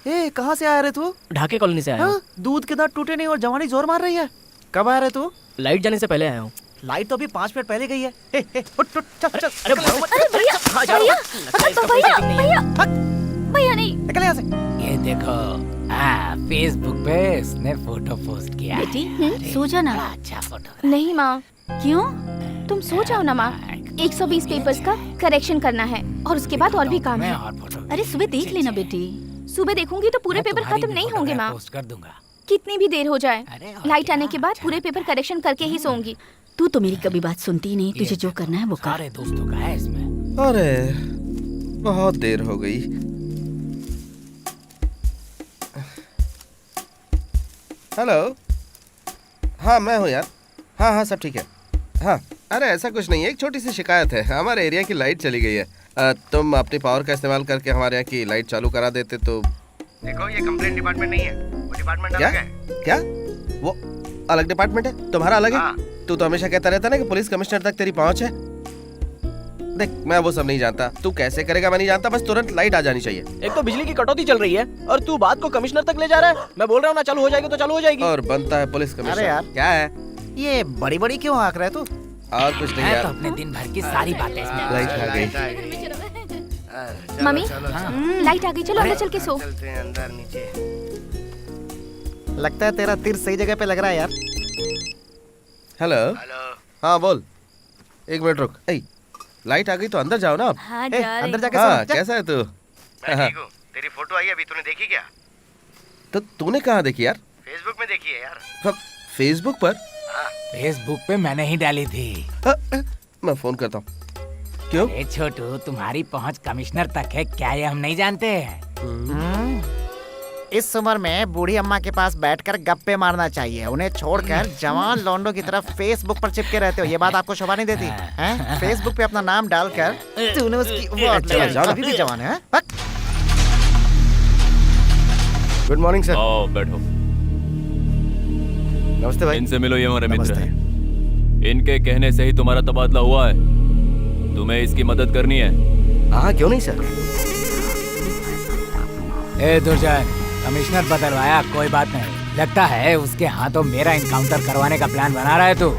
कहाँ से आया रे तू? ढाके कॉलोनी से आया हूँ। दूध के दांत टूटे नहीं और जवानी जोर मार रही है। कब आया रे तू? लाइट जाने से पहले आया हूँ। लाइट तो अभी 5 मिनट पहले गई है। उठ, चल चल। अरे भैया, भैया, भैया, भैया नहीं। निकल यहाँ से। ये देखो, हाँ, फेसबुक पे उसने फोटो पोस्ट किया है। बेटी सो जा ना। बड़ा अच्छा फोटो। नहीं माँ, क्यों? तुम सो जाओ ना माँ। 120 पेपर्स का करेक्शन करना है और उसके बाद और भी काम मैं है। और फोटो अरे सुबह देख लेना बेटी। सुबह देखूंगी तो पूरे मैं पेपर तुम्हारी खत्म भी नहीं फोटो होंगे मैं माँ। पोस्ट कर दूंगा। कितनी भी देर हो जाए, अरे और लाइट क्या? आने के बाद पूरे पेपर करेक्शन करके ही सोऊंगी। तू तो मेरी कभी बात सुनती ही नहीं, तुझे जो करना है वो कर। सारे दोस्तों का है इसमें। अरे बहुत देर हो गई। हेलो, हाँ मैं हूँ यार। हाँ हाँ सब ठीक है। हाँ अरे ऐसा कुछ नहीं है, एक छोटी सी शिकायत है। हमारे एरिया की लाइट चली गई है। तुम अपनी पावर का इस्तेमाल करके हमारे यहाँ की लाइट चालू करा देते तो। देखो ये कंप्लेंट डिपार्टमेंट नहीं है, वो डिपार्टमेंट अलग है। क्या? वो अलग डिपार्टमेंट है, तुम्हारा अलग है? तू तो हमेशा कहता रहता ना कि पुलिस कमिश्नर तक तेरी पहुंच है। देख मैं वो सब नहीं जानता, तू कैसे करेगा मैं नहीं जानता, बस तुरंत लाइट आ जानी चाहिए। एक तो बिजली की कटौती चल रही है और तू बात को कमिश्नर तक ले जा रहा है। मैं बोल रहा हूँ ना चालू हो जाएगी तो चालू हो जाएगी। और बनता है पुलिस कमिश्नर। अरे यार। क्या है? ये बड़ी बड़ी क्यों आंक रहे तू? और कुछ नहीं मैं यार। तो अपने दिन भर की सारी बातें इसमें। लाइट आ गई। मम्मी, लाइट आ गई, चलो अंदर चल के सो। अंदर नीचे। लगता है तेरा तीर सही जगह पे लग रहा है यार। हेलो। हाँ बोल। एक मिनट रुक। ए, लाइट आ गई तो अंदर जाओ ना अब। हाँ ए, जा अंदर रही। जाके हाँ सो, जा। कैसा है तू? मैं ठीक हूँ। तेरी फोटो आई अभी, तूने देखी क्या? तो तूने कहाँ देखी यार? फेसबुक में देखी है यार। फेसबुक पर? फेसबुक पे मैंने ही डाली थी। मैं फोन करता हूँ। क्यों? अरे छोटू, तुम्हारी पहुंच कमिश्नर तक है क्या, ये हम नहीं जानते हैं? इस उम्र में बूढ़ी अम्मा के पास बैठकर गप्पे मारना चाहिए, उन्हें छोड़कर जवान लौंडों की तरफ फेसबुक पर चिपके रहते हो। ये बात आपको शोभा नहीं देती हैं? फेसबुक पे अपना नाम डालकर तूने उसकी वो चलो, जाओ। अभी भी जवान है। हाँ? Good morning sir. आओ बैठो। नमस्ते भाई। इनसे मिलो, ये हमारे मित्र नमस्ते। हैं। इनके कहने से ही तुम्हारा तबादला हुआ है। तुम्हें इसकी मदद करनी है। हाँ क्यों नहीं सर। ए दुर्जन, कमिश्नर बदलवाया कोई बात नहीं, लगता है उसके हाथों मेरा इनकाउंटर करवाने का प्लान बना रहा है तू।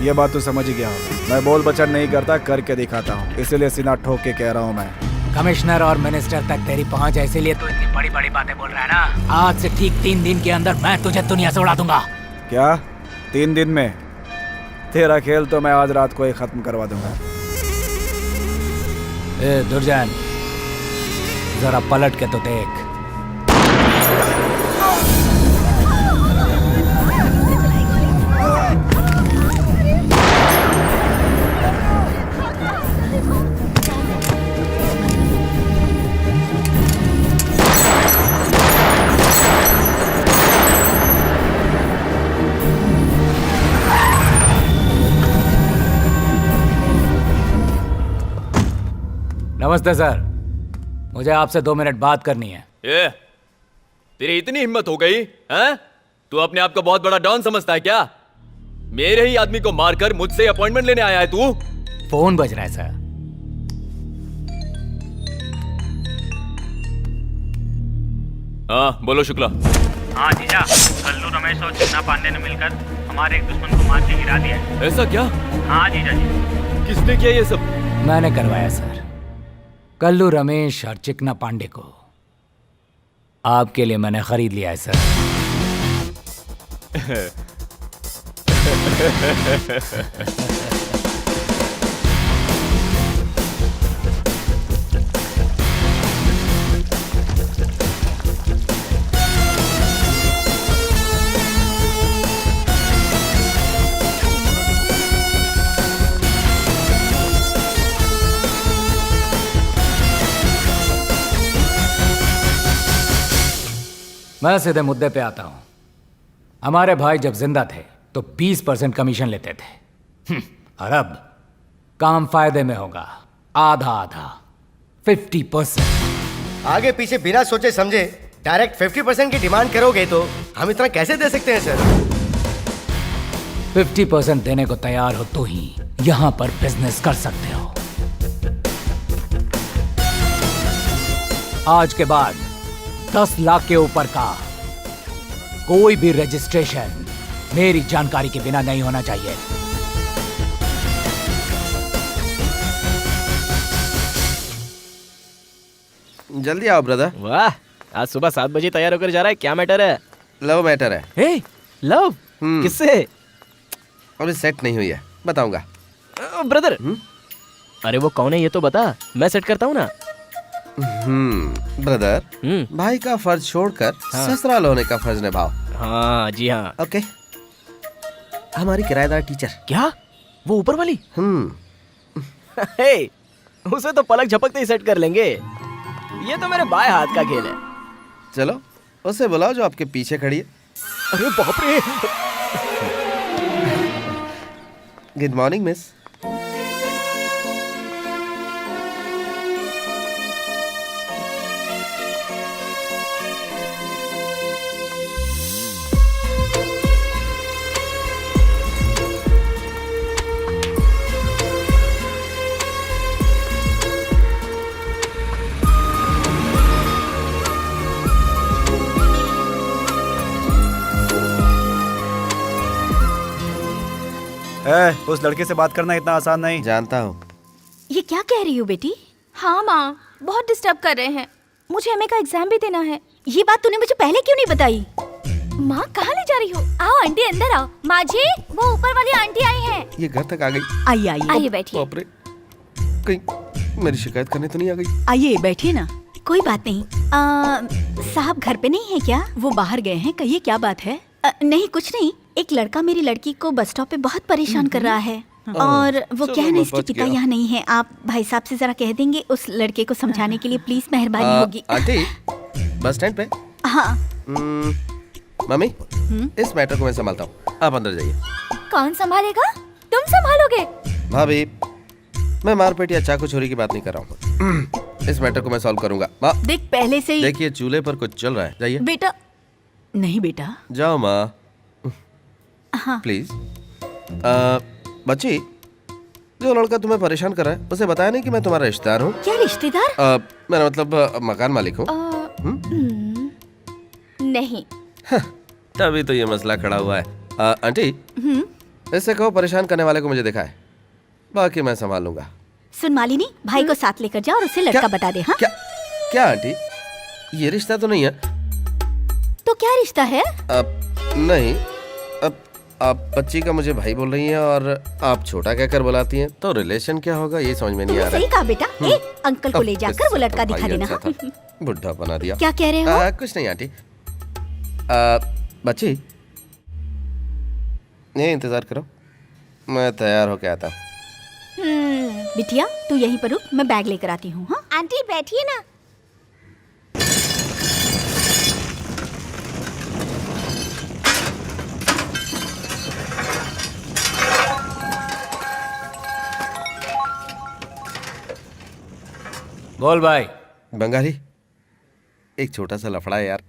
ये बात तो समझ ही गया होगा। मैं बोल बचन नहीं करता, करके दिखाता हूँ, इसीलिए सीना ठोक के कह रहा हूँ मैं। कमिश्नर और मिनिस्टर तक तेरी पहुंच है, इसीलिए तू इतनी बड़ी बड़ी बातें बोल रहा है ना। आज से ठीक 3 दिन के अंदर मैं तुझे दुनिया से उड़ा दूंगा। क्या 3 दिन में? तेरा खेल तो मैं आज रात को ही खत्म करवा दूंगा। ए दुर्जन, जरा पलट के तो देख। नमस्ते सर, मुझे आपसे 2 मिनट बात करनी है। ये तेरी इतनी हिम्मत हो गई हैं? तू अपने आप को बहुत बड़ा डॉन समझता है क्या? मेरे ही आदमी को मारकर मुझसे अपॉइंटमेंट लेने आया है तू? फोन बज रहा है सर। हाँ बोलो शुक्ला। हाँ जीजा, कल्लू रमेश और चिन्ना पांडे ने मिलकर हमारे एक दुश्मन को मार के गिरा दिया है। ऐसा क्या? हाँ जीजा जी। किसने किया ये सब? मैंने करवाया सर, कल्लू रमेश और चिकना पांडे को आपके लिए मैंने खरीद लिया है सर। मैं सीधे मुद्दे पे आता हूं। हमारे भाई जब जिंदा थे तो 20% कमीशन लेते थे, और अब काम फायदे में होगा, आधा आधा 50%। आगे पीछे बिना सोचे समझे डायरेक्ट 50% की डिमांड करोगे तो हम इतना कैसे दे सकते हैं सर? 50% देने को तैयार हो तो ही यहां पर बिजनेस कर सकते हो। आज के बाद 10 लाख के ऊपर का कोई भी रजिस्ट्रेशन मेरी जानकारी के बिना नहीं होना चाहिए। जल्दी आओ ब्रदर। वाह, आज सुबह 7 बजे तैयार होकर जा रहा है, क्या मैटर है? लव मैटर है। हे लव? किससे? अभी सेट नहीं हुई है, बताऊंगा। ब्रदर अरे वो कौन है ये तो बता, मैं सेट करता हूँ ना। ब्रदर भाई का फर्ज छोड़कर ससुराल होने का फर्ज निभाओ। हाँ जी हाँ। ओके। हमारी किराएदार टीचर। क्या? वो ऊपर वाली? हे, उसे तो पलक झपकते ही सेट कर लेंगे। ये तो मेरे बाएं हाथ का खेल है। चलो उसे बुलाओ जो आपके पीछे खड़ी है। अरे बाप रे। Good morning miss. उस लड़के से बात करना इतना आसान नहीं। जानता हूँ। ये क्या कह रही हो बेटी? हाँ माँ, बहुत डिस्टर्ब कर रहे हैं। मुझे एमए का एग्जाम भी देना है। ये बात तूने मुझे पहले क्यों नहीं बताई? माँ कहाँ ले जा रही हो? आओ आंटी अंदर आओ। माँ जी वो ऊपर वाली आंटी आई हैं। ये घर तक आ गई। आइए आइए आइए बैठिए। बाप रे, कहीं मेरी शिकायत करने तो नहीं आ गई? आइए बैठिए ना। कोई बात नहीं। साहब घर पे नहीं है क्या? वो बाहर गए हैं। कहिए क्या बात है? नहीं कुछ नहीं। एक लड़का मेरी लड़की को बस स्टॉप पे बहुत परेशान कर रहा है और वो क्या है ना, इसके पिता यहाँ नहीं है। आप भाई साहब से जरा कह देंगे उस लड़के को समझाने के लिए, प्लीज मेहरबानी होगी। आंटी बस स्टैंड पे। हाँ मम्मी इस मैटर को मैं संभालता हूँ, आप अंदर जाइए। कौन संभालेगा? तुम संभालोगे? भाभी मैं मारपीट या चाकू चोरी की बात नहीं कर रहा हूँ। इस मैटर को मैं सॉल्व करूंगा। माँ देख पहले से ही। देखिए चूल्हे पर कुछ चल रहा है, जाइए। बेटा नहीं बेटा। जाओ माँ। हाँ प्लीज। बच्ची, जो लड़का तुम्हें परेशान कर रहा है उसे बताया नहीं कि मैं तुम्हारा रिश्तेदार हूँ? क्या रिश्तेदार? मेरा मतलब मकान मालिक हूँ। नहीं। तभी तो ये मसला खड़ा हुआ है। आंटी इससे कहो परेशान करने वाले को मुझे दिखाए, बाकी मैं संभाल लूंगा। सुन मालिनी, भाई को साथ लेकर जाओ और उसे लड़का बता दे। हाँ क्या आंटी, ये रिश्ता तो नहीं है? तो क्या रिश्ता है? नहीं, आप बच्ची का मुझे भाई बोल रही हैं और आप छोटा कहकर बुलाती हैं, तो रिलेशन क्या होगा ये समझ में नहीं आ रहा। सही कहा बेटा। अंकल को ले जाकर वो लड़का दिखा देना। बुढ़ा बना दिया। क्या कह रहे हो? कुछ नहीं आंटी। बच्ची ये इंतजार करो, मैं तैयार होके आता हूँ। बिटिया तू यहीं पर रुक, मैं बैग लेकर आती हूँ। हाँ आंटी बैठिए ना। बोल भाई। बंगाली, एक छोटा सा लफड़ा है यार।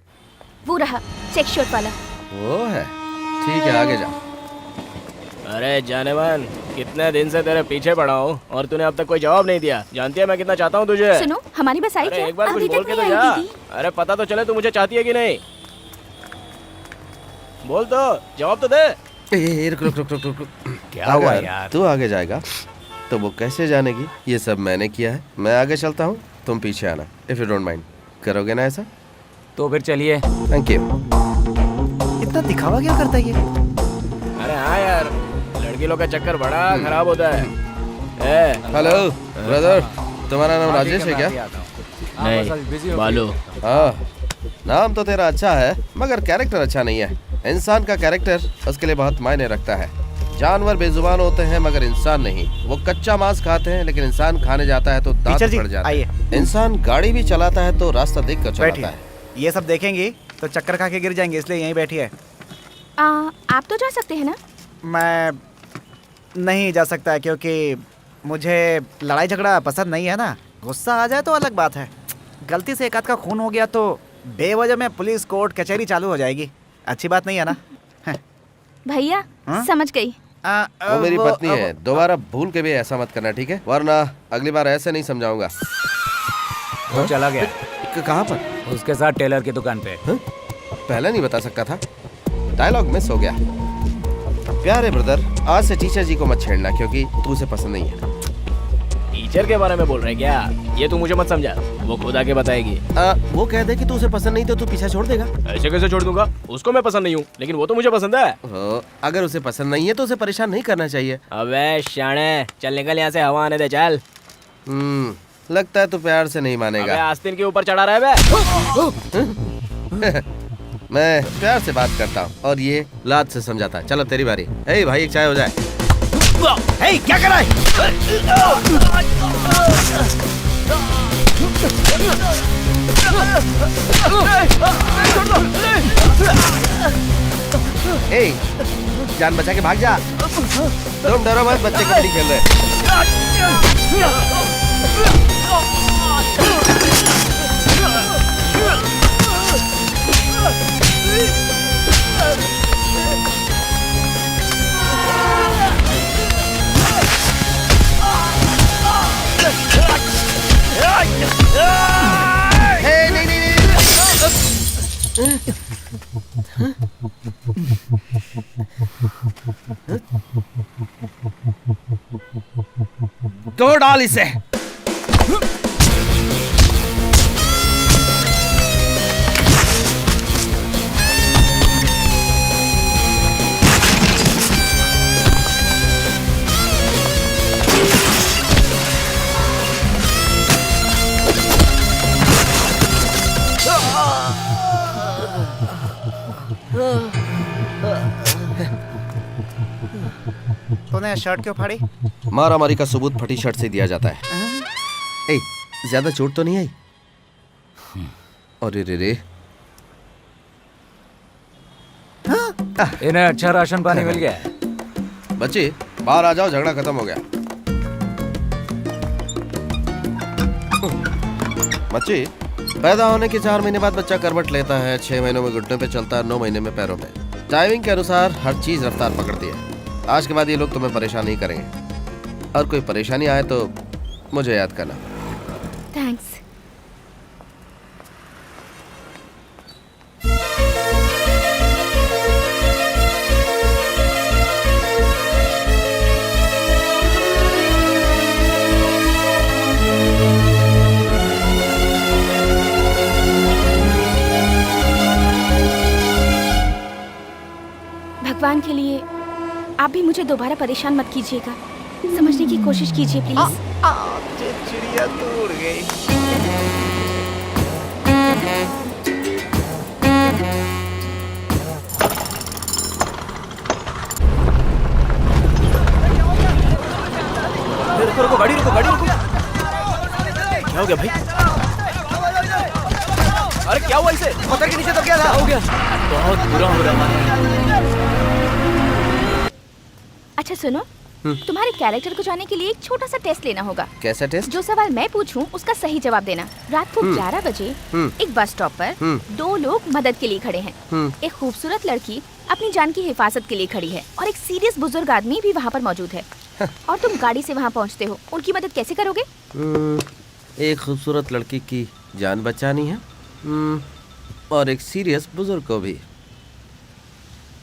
वो रहा चेक शर्ट वाला। वो है, ठीक है आगे जा। अरे जाने मन, कितने दिन से तेरे पीछे पड़ा हूँ और तूने अब तक कोई जवाब नहीं दिया। जानती है मैं कितना चाहता हूँ तुझे। सुनो हमारी बस आई अरे क्या? एक बार कुछ अभी बोल तक के तो नहीं जा। आई दीदी। अरे पता तो चले तू मुझे चाहती है कि नहीं। बोल तो, जवाब तो दे। रुक रुक रुक रुक रुक। क्या हुआ यार? तू आगे जाएगा तो वो कैसे जानेगी? ये सब मैंने किया है। मैं आगे चलता हूँ, तुम पीछे आना। इफ यू डोंट माइंड, करोगे ना ऐसा? तो फिर चलिए। Thank you. इतना दिखावा क्या करता है ये? अरे हाँ यार, लड़की लोग का चक्कर बड़ा खराब होता है। हेलो ब्रदर, तुम्हारा नाम राजेश है क्या? नहीं बालू। हाँ, नाम तो तेरा अच्छा है मगर कैरेक्टर अच्छा नहीं है। इंसान का कैरेक्टर उसके लिए बहुत मायने रखता है। जानवर बेजुबान होते हैं मगर इंसान नहीं। वो कच्चा मांस खाते हैं लेकिन इंसान खाने जाता है तो दांत पड़ जाता है। इंसान गाड़ी भी चलाता है तो रास्ता देख कर चलाता है। ये सब देखेंगी तो चक्कर खा के गिर जाएंगे, इसलिए यहीं बैठी है। आप तो जा सकते हैं ना? मैं नहीं जा सकता क्योंकि मुझे लड़ाई झगड़ा पसंद नहीं है ना। गुस्सा आ जाए तो अलग बात है, गलती से एक आध का खून हो गया तो बेवजह में पुलिस कोर्ट कचहरी चालू हो जाएगी। अच्छी बात नहीं है ना। भैया समझ गई। वो मेरी पत्नी है, दोबारा भूल के भी ऐसा मत करना, ठीक है? वरना अगली बार ऐसे नहीं समझाऊंगा। वो चला गया। कहाँ पर? उसके साथ टेलर की दुकान पे। पहले नहीं बता सकता था, डायलॉग मिस हो गया। प्यारे ब्रदर, आज से टीचर जी को मत छेड़ना क्योंकि तू उसे पसंद नहीं है। नेचर के बारे में बोल रहे हैं क्या? ये तू मुझे मत समझा, वो खुद आके बताएगी। वो कह दे कि तू उसे पसंद नहीं तो तू पीछा छोड़ देगा। ऐसे कैसे छोड़ दूंगा? उसको मैं पसंद नहीं हूँ, लेकिन वो तो मुझे पसंद है। अगर उसे पसंद नहीं है तो उसे परेशान नहीं करना चाहिए। अबे शाणे, चल निकल यहाँ से, हवा आने दे चल। लगता है तू प्यार से नहीं मानेगा। अबे आस्तीन के ऊपर चढ़ा रहा है बे। मैं प्यार से बात करता हूँ और ये लात से समझाता है। चलो तेरी बारी। ए भाई एक चाय हो जाए। हे, क्या कर रहा है? ए, जान बचा के भाग जा। तुम डरो मत, बच्चे कबड्डी खेल रहे हैं। नहीं नहीं तो डाल इसे। तूने शर्ट क्यों फाड़ी? मारामारी का सबूत फटी शर्ट से दिया जाता है। ए, ज्यादा चोट तो नहीं आई? अरे रे रे। इन्हें अच्छा राशन पानी मिल गया। बच्चे बाहर आ जाओ, झगड़ा खत्म हो गया। बच्चे पैदा होने के 4 महीने बाद बच्चा करवट लेता है, 6 महीनों में घुटने पे चलता है, 9 महीने में पैरों में। टाइमिंग के अनुसार हर चीज रफ्तार पकड़ती है। आज के बाद ये लोग तुम्हें परेशान नहीं करेंगे, और कोई परेशानी आए तो मुझे याद करना। थैंक्स। भगवान के लिए आप भी मुझे दोबारा परेशान मत कीजिएगा। समझने की कोशिश कीजिए प्लीज। चिड़िया तो उड़ गई। रुको, गाड़ी रुको, गाड़ी रुको। क्या हो गया भाई? अरे क्या हुआ इसे? पत्थर के नीचे दब गया था। हो गया? बहुत बुरा हो रहा है। अच्छा सुनो, तुम्हारे कैरेक्टर को जानने के लिए एक छोटा सा टेस्ट लेना होगा। कैसा टेस्ट? जो सवाल मैं पूछूं उसका सही जवाब देना। रात को 11 बजे एक बस स्टॉप पर 2 लोग मदद के लिए खड़े हैं। एक खूबसूरत लड़की अपनी जान की हिफाजत के लिए खड़ी है और एक सीरियस बुजुर्ग आदमी भी वहाँ पर मौजूद है। और तुम गाड़ी से वहाँ पहुँचते हो, उनकी मदद कैसे करोगे? एक खूबसूरत लड़की की जान बचानी है, और एक सीरियस बुजुर्ग को भी।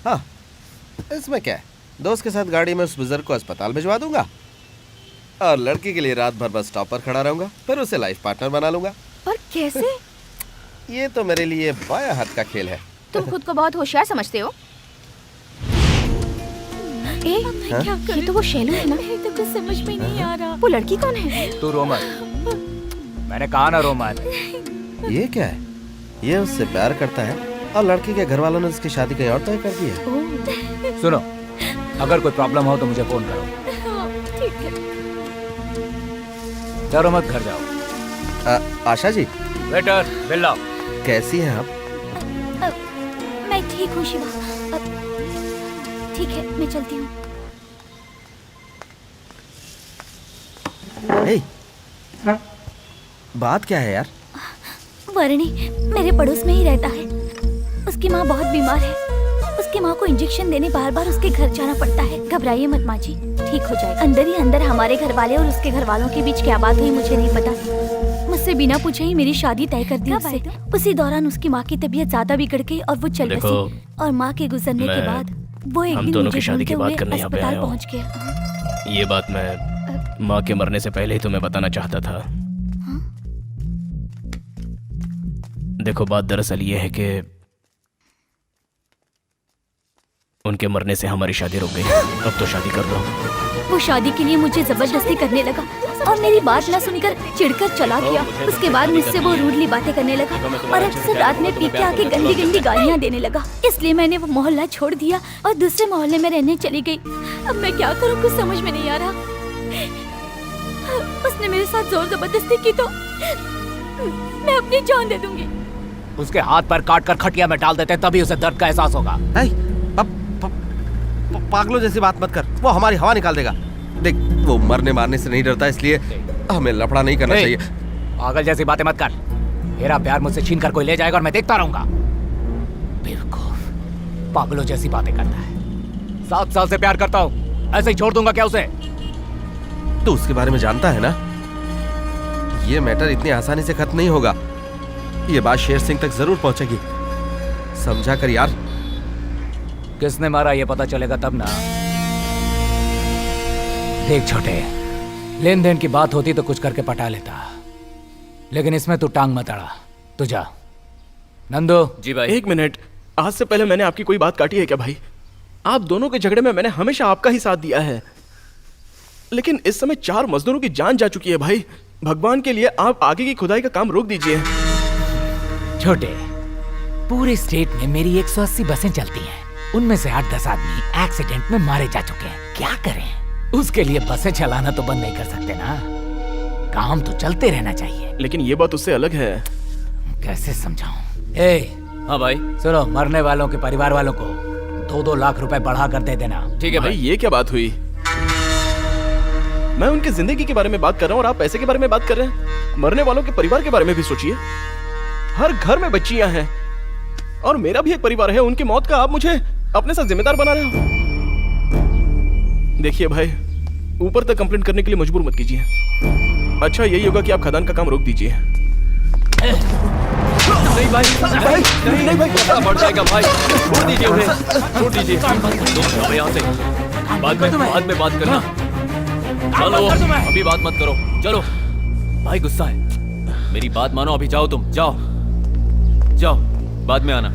हाँ, इसमें क्या है, दोस्त के साथ गाड़ी में उस बुजुर्ग को अस्पताल भिजवा दूंगा और लड़की के लिए रात भर बस स्टॉप पर खड़ा रहूंगा, फिर उसे लाइफ पार्टनर बना लूंगा। और कैसे? ये तो मेरे लिए बाया हाथ का खेल है। तुम खुद को बहुत होशियार समझते हो। ये तो वो शैलू है ना? तो कुछ समझ में नहीं आ रहा। वो लड़की कौन है? तू रो मत, मैंने कहा ना रो मत। ये क्या है? ये उससे प्यार करता है और लड़की के घर वालों ने उसकी शादी कहीं और तय कर दी है। सुनो, अगर कोई प्रॉब्लम हो तो मुझे फोन करो। ठीक है। डरो मत, घर जाओ। आशा जी, वेटर बिल लाओ। कैसी हैं आप? मैं ठीक हूँ शिवा। ठीक है, मैं चलती हूँ। बात क्या है यार? वर्णी मेरे पड़ोस में ही रहता है। उसकी माँ बहुत बीमार है। उसकी माँ को इंजेक्शन देने बार बार उसके घर जाना पड़ता है। घबराइए मत माँ जी, ठीक हो जाएगा। अंदर ही अंदर हमारे घर वाले और उसके घर वालों के बीच क्या बात हुई मुझे नहीं पता। मुझसे बिना पूछे ही मेरी शादी तय कर दी उससे। उसी दौरान उसकी माँ की तबीयत ज्यादा बिगड़ गई और वो चल बसी। और माँ के गुजरने के बाद वो एक दिन मुझे ढूंढते हुए अस्पताल पहुँच गया। ये बात माँ के मरने से पहले ही तुम्हें बताना चाहता था। देखो, बात दरअसल ये है कि उनके मरने से हमारी शादी रुक गई। अब तो शादी कर दो। वो शादी के लिए मुझे जबरदस्ती करने लगा और मेरी बात न सुनकर चिढ़कर चला गया। उसके बाद मुझसे वो रूडली बातें करने लगा और अक्सर रात में पी के आके गंदी गंदी गालियाँ देने लगा। इसलिए मैंने वो मोहल्ला छोड़ दिया और दूसरे मोहल्ले में रहने चली गई। अब मैं क्या करूँ, कुछ समझ में नहीं आ रहा। उसने मेरे साथ जोर जबरदस्ती की तो मैं अपनी जान दे दूंगी। उसके हाथ पर काट कर खटिया में डाल देते, तभी उसे दर्द का एहसास होगा। पागलों जैसी बात मत कर, वो हमारी हवा निकाल देगा। देख, वो मरने मारने से नहीं डरता, इसलिए हमें लफड़ा नहीं करना चाहिए। पागल जैसी बातें मत कर। मेरा प्यार मुझसे छीन कर कोई ले जाएगा और मैं देखता रहूंगा। बेवकूफ, पागलों जैसी बातें करता है। 7 साल से प्यार करता हूँ, ऐसे ही छोड़ दूंगा क्या उसे? तू उसके बारे में जानता है ना? ये मैटर इतनी आसानी से खत्म नहीं होगा। ये बात शेर सिंह तक जरूर पहुंचेगी। समझा कर यार। किसने मारा ये पता चलेगा तब ना। देख छोटे, लेन देन की बात होती तो कुछ करके पटा लेता, लेकिन इसमें तू टांग मत अड़ा। तू जा। नंदू। जी भाई। 1 मिनट, आज से पहले मैंने आपकी कोई बात काटी है क्या भाई? आप दोनों के झगड़े में मैंने हमेशा आपका ही साथ दिया है, लेकिन इस समय 4 मजदूरों की जान जा चुकी है भाई। भगवान के लिए आप आगे की खुदाई का काम रोक दीजिए। छोटे, पूरे स्टेट में मेरी 180 बसें चलती हैं, उनमें से 8-10 आदमी एक्सीडेंट में मारे जा चुके हैं। क्या करें? उसके लिए बसें चलाना तो बंद नहीं कर सकते ना, काम तो चलते रहना चाहिए। लेकिन ये बात उससे अलग है। कैसे समझाऊं? हाँ भाई। सुनो, मरने वालों के परिवार वालों को 2-2 लाख रुपए बढ़ा कर दे देना। ठीक है भाई। ये क्या बात हुई? मैं उनकी जिंदगी के बारे में बात कर रहा हूँ और आप पैसे के बारे में बात कर रहे हैं। मरने वालों के परिवार के बारे में भी सोचिए। हर घर में बच्चियां हैं और मेरा भी एक परिवार है। उनकी मौत का आप मुझे अपने साथ जिम्मेदार बना रहे हो। देखिए भाई, ऊपर तक कंप्लेंट करने के लिए मजबूर मत कीजिए। अच्छा यही होगा कि आप खदान का काम रोक दीजिए। नहीं भाई, नहीं भाई, बढ़ जाएगा भाई। छोड़ दीजिए उन्हें, छोड़ दीजिए। तुम जाओ यहाँ से, बाद में बात करना। चलो, अभी बात मत करो, चलो। भाई गुस्सा है, मेरी बात मानो। अभी जाओ, तुम जाओ, जाओ, बाद में आना।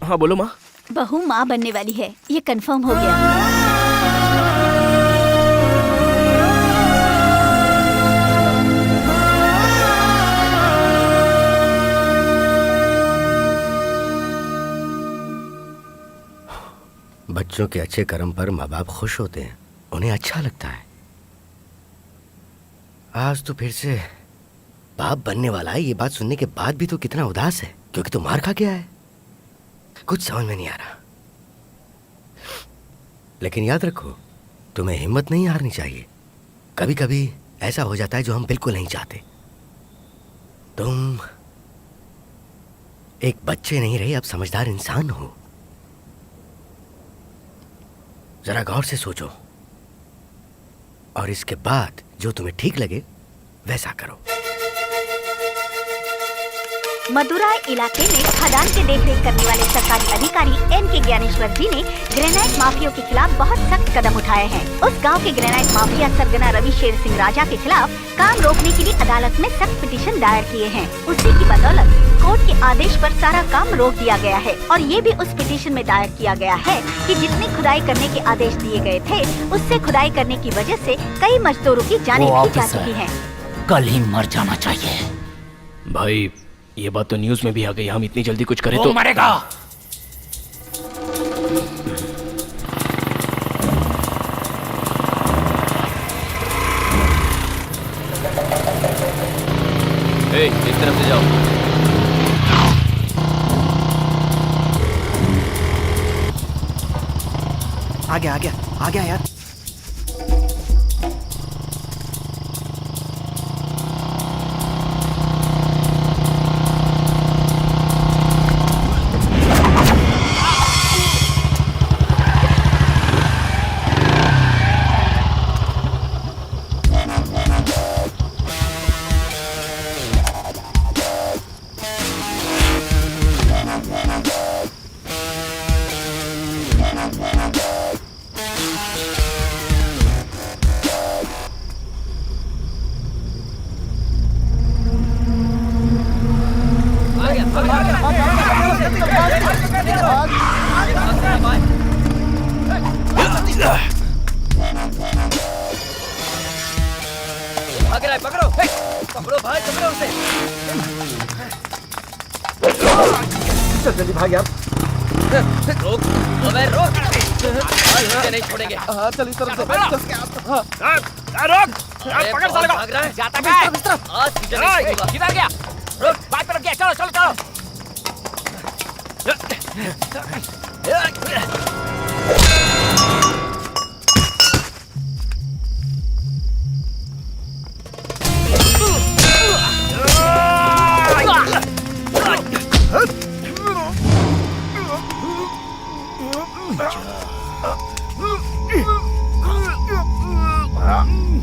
हाँ बोलो माँ। बहू माँ बनने वाली है, ये कंफर्म हो गया। बच्चों के अच्छे कर्म पर माँ बाप खुश होते हैं, उन्हें अच्छा लगता है। आज तो फिर से बाप बनने वाला है। ये बात सुनने के बाद भी तो कितना उदास है, क्योंकि तो मार खा गया है। कुछ समझ में नहीं आ रहा। लेकिन याद रखो, तुम्हें हिम्मत नहीं हारनी चाहिए। कभी कभी ऐसा हो जाता है जो हम बिल्कुल नहीं चाहते। तुम एक बच्चे नहीं रहे, अब समझदार इंसान हो। जरा गौर से सोचो और इसके बाद जो तुम्हें ठीक लगे वैसा करो। मदुराई इलाके में खदान के देखरेख करने वाले सरकारी अधिकारी एम के ज्ञानेश्वर जी ने ग्रेनाइट माफियों के खिलाफ बहुत सख्त कदम उठाए हैं। उस गांव के ग्रेनाइट माफिया सरगना रवि शेर सिंह राजा के खिलाफ काम रोकने के लिए अदालत में सख्त पिटीशन दायर किए हैं। उसी की बदौलत कोर्ट के आदेश पर सारा काम रोक दिया गया है और ये भी उस पिटीशन में दायर किया गया है कि जितनी खुदाई करने के आदेश दिए गए थे, उससे खुदाई करने की वजह से कई मजदूरों की जानें भी जा चुकी हैं। कल ही मर जाना चाहिए। भाई ये बात तो न्यूज़ में भी आ गई। हम इतनी जल्दी कुछ करें तो मरेगा। इस तरफ से जाओ। आ गया यार। भाग रहा है, पकड़ो, हे, पकड़ो भाई, पकड़ो उसे। चल जल्दी भाग यार। रोक, अबे रोक, आज तुझे नहीं छोड़ेंगे। हाँ चल इस तरफ से। रोक, पकड़ साले को। भाग रहा है, जाता क्या है? आज तुझे नहीं छोड़ूंगा। किधर गया? रुक, बाइक पे रुक गया। चलो चलो चलो।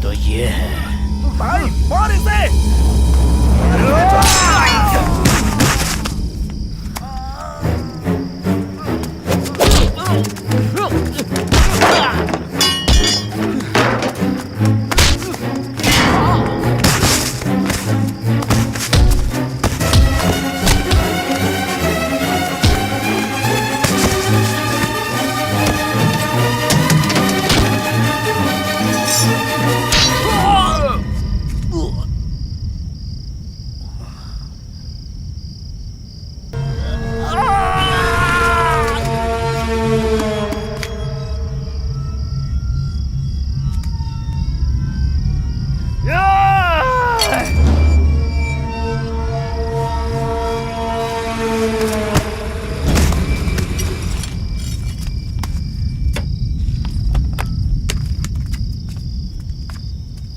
तो ये है। भाई मार इसे।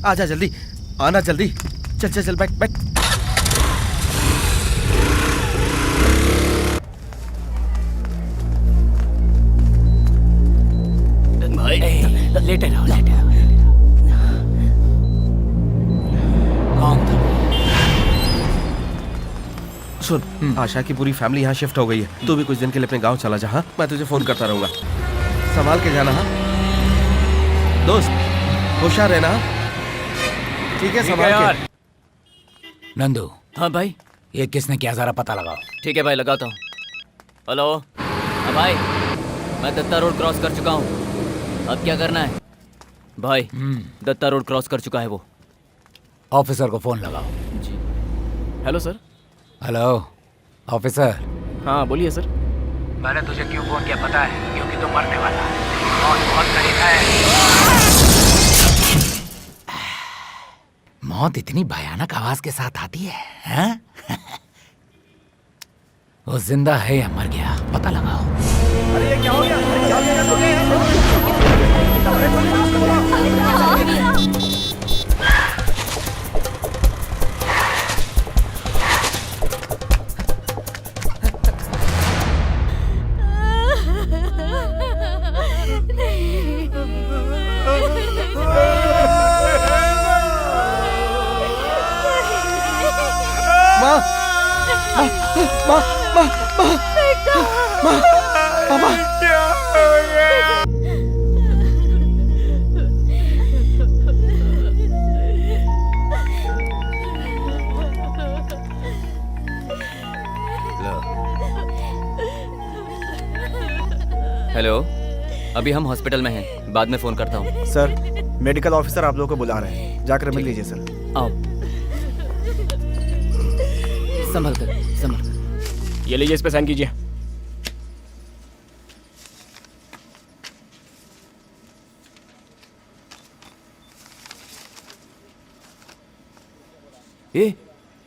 आजा जल्दी, आना जल्दी। चल चल चल, बैठ बैठ। भाई लेटे रहो, लेटे रहो। कौन था? सुन, आशा की पूरी फैमिली यहाँ शिफ्ट हो गई है। तू भी कुछ दिन के लिए अपने गांव चला जा। हाँ, मैं तुझे फोन करता रहूंगा। संभाल के जाना। हाँ दोस्त, होशियार रहना। ठीक है, संभाल के। नंदू, हाँ भाई, ये किसने किया जरा पता लगाओ। ठीक है भाई, लगाता हूँ। हेलो, हाँ भाई, मैं दत्ता रोड क्रॉस कर चुका हूँ। अब क्या करना है भाई? दत्ता रोड क्रॉस कर चुका है वो। ऑफिसर को फोन लगाओ। जी। Hello sir. Hello officer. हाँ बोलिए सर। मैंने तुझे क्यों फोन किया पता है? क्योंकि तू मरने वाला है। बहुत करीब है। मौत इतनी भयानक आवाज के साथ आती है, हैं? वो जिंदा है या मर गया, पता लगाओ। अरे ये क्या हो गया? अरे क्या हो गया? हेलो, अभी हम हॉस्पिटल में हैं, बाद में फोन करता हूँ। सर, मेडिकल ऑफिसर आप लोगों को बुला रहे हैं, जाकर मिल लीजिए सर। आओ, संभल कर, संभल कर। ये लीजिए, इस पे साइन कीजिए।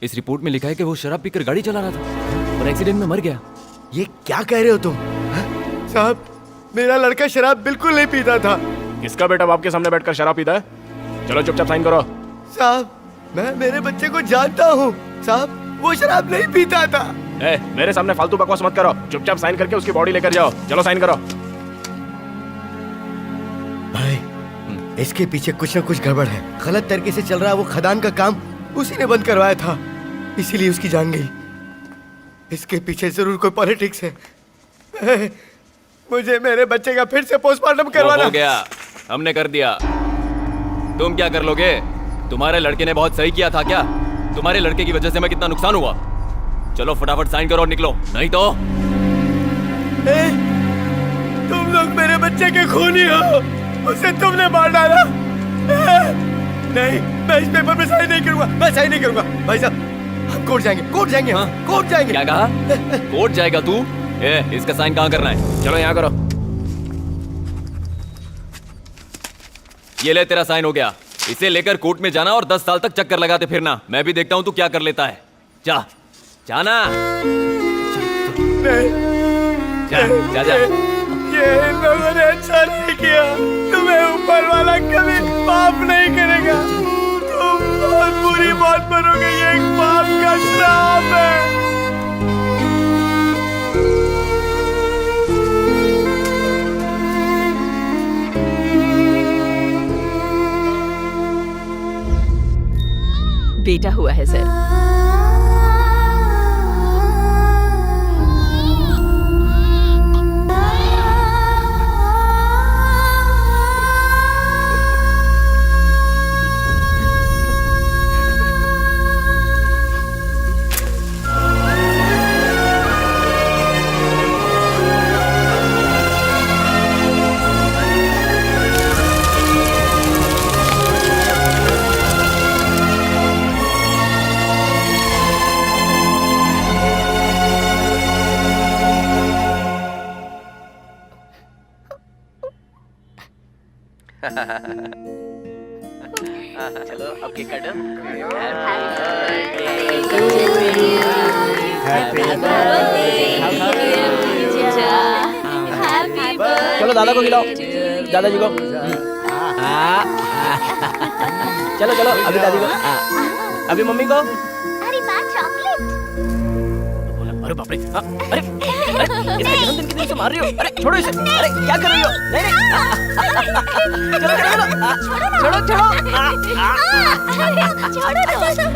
इस रिपोर्ट में लिखा है कि वो शराब पीकर गाड़ी चला रहा था और एक्सीडेंट में मर गया। ये क्या कह रहे हो तुम? साहब, मेरा लड़का शराब बिल्कुल नहीं पीता था। किसका बेटा बाप के सामने बैठकर शराब पीता है? चलो चुपचाप साइन करो। साहब, मैं मेरे बच्चे को जानता हूँ। साहब, वो शराब नहीं पीता था। मेरे सामने फालतू बकवास मत करो। चुपचाप साइन करके उसकी बॉडी लेकर जाओ। चलो साइन करो। भाई, इसके पीछे कुछ न कुछ गड़बड़ है। गलत तरीके से चल रहा है वो खदान का काम, उसी ने बंद करवाया था, इसीलिए उसकी जान गई। इसके पीछे जरूर कोई पॉलिटिक्स है। मुझे मेरे बच्चे का फिर से पोस्टमार्टम करवाना। हो गया, हमने कर दिया। तुम क्या कर लोगे? तुम्हारे लड़के ने बहुत सही किया था क्या? तुम्हारे लड़के की वजह से मैं कितना नुकसान हुआ। चलो फटाफट साइन करो और निकलो, नहीं तो तुम लोग मेरे बच्चे के खूनी हो। उसे तुमने मार डाला। नहीं, मैं इस पेपर पे साइन नहीं करूंगा, मैं साइन नहीं करूंगा। भाई साहब, हम कोर्ट जाएंगे हाँ? कोर्ट जाएंगे। क्या कहा? कोर्ट जाएगा तू? इसका साइन कहाँ करना है? चलो यहाँ करो। ये ले, तेरा साइन हो गया। इसे लेकर कोर्ट में जाना और 10 साल तक चक्कर लगाते फिरना। मैं भी देखता हूँ तू क्या कर लेता है। जा, जाना। जा, जा। ये इन लोगों ने अच्छा नहीं किया। तुम्हें ऊपर वाला कभी माफ नहीं करेगा। तुम बहुत बुरी मौत मरोगे। ये एक पाप का श्राप है। बेटा हुआ है सर। चलो अब केक काटो। चलो दादा को खिलाओ, दादाजी को। चलो चलो अभी दादी को, अभी मम्मी को। अरे वाह, चॉकलेट। अरे बाप रे, अरे इसके जन्मदिन के दिन से मार रही हो। अरे छोड़ो इसे। अरे क्या कर रही हो? नहीं नहीं, चलो चलो छोड़ो।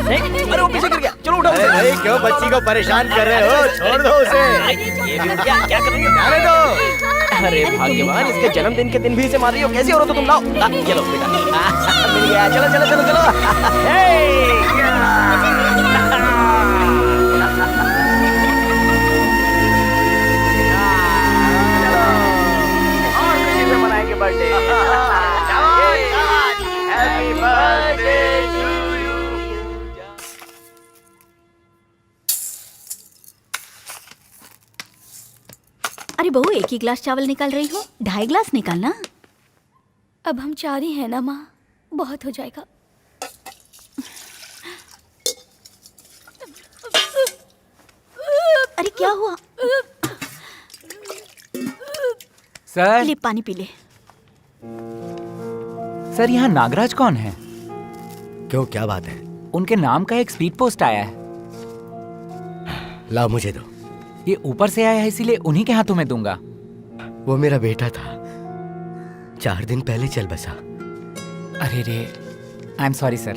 नहीं, अरे वो पीछे गिर गया। चलो उठाओ उसे। भाई क्यों बच्ची को परेशान कर रहे हो? छोड़ दो उसे। ये भी क्या कर रही हो? जाने दो। अरे भाग्यवान, इसके जन्मदिन के दिन भी इसे मार रही हो। कैसी औरत हो तुम? लाओ ये लो बेटा, मिल गया। चलो चलो चलो चलो। मनाएंगे birthday. Happy birthday to you. अरे बहू, एक ही गिलास चावल निकाल रही हो, 2.5 गिलास निकालना। अब हम 4 ही हैं ना माँ, बहुत हो जाएगा। अरे क्या हुआ? सर, ले पानी पी ले। सर यहाँ नागराज कौन है? क्यों, क्या बात है? उनके नाम का एक स्पीड पोस्ट आया है। लाओ मुझे दो। ये ऊपर से आया है, इसीलिए उन्हीं के हाथों में दूंगा। वो मेरा बेटा था, 4 दिन पहले चल बसा। अरे रे, आई एम सॉरी सर,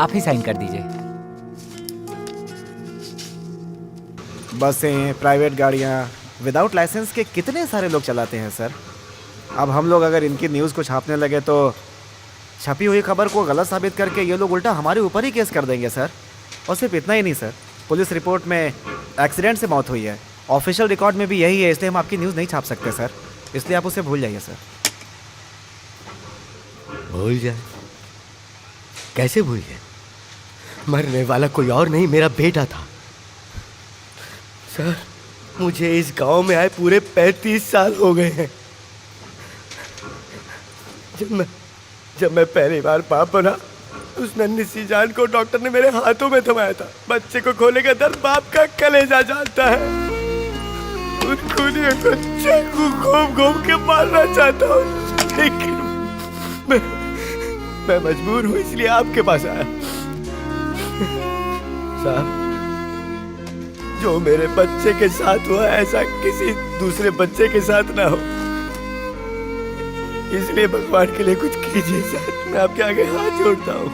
आप ही साइन कर दीजिए। बसें, प्राइवेट गाड़ियाँ विदाउट लाइसेंस के कितने सारे लोग चलाते हैं सर। अब हम लोग अगर इनकी न्यूज़ को छापने लगे तो छपी हुई खबर को गलत साबित करके ये लोग उल्टा हमारे ऊपर ही केस कर देंगे सर। और सिर्फ इतना ही नहीं सर, पुलिस रिपोर्ट में एक्सीडेंट से मौत हुई है, ऑफिशियल रिकॉर्ड में भी यही है, इसलिए हम आपकी न्यूज़ नहीं छाप सकते सर। इसलिए आप उसे भूल जाइए सर। भूल जाए? कैसे भूल जाए? मरने वाला कोई और नहीं, मेरा बेटा था। सर, मुझे इस गांव में आए पूरे 35 साल हो गए हैं। जब मैं पहली बार बाप बना, उस नन्ही सी जान को डॉक्टर ने मेरे हाथों में थमाया था। बच्चे को खोने का दर्द बाप का कलेजा जानता है। उन खूनियों को चाकू घूम के मारना चाहता हूँ, लेकिन मैं मजबूर हूँ, इसलिए आपके पास आया। साहब, जो मेरे बच्चे के साथ हुआ ऐसा किसी दूसरे बच्चे के साथ ना हो, इसलिए भगवान के लिए कुछ कीजिए सर। मैं आपके आगे हाथ जोड़ता हूँ।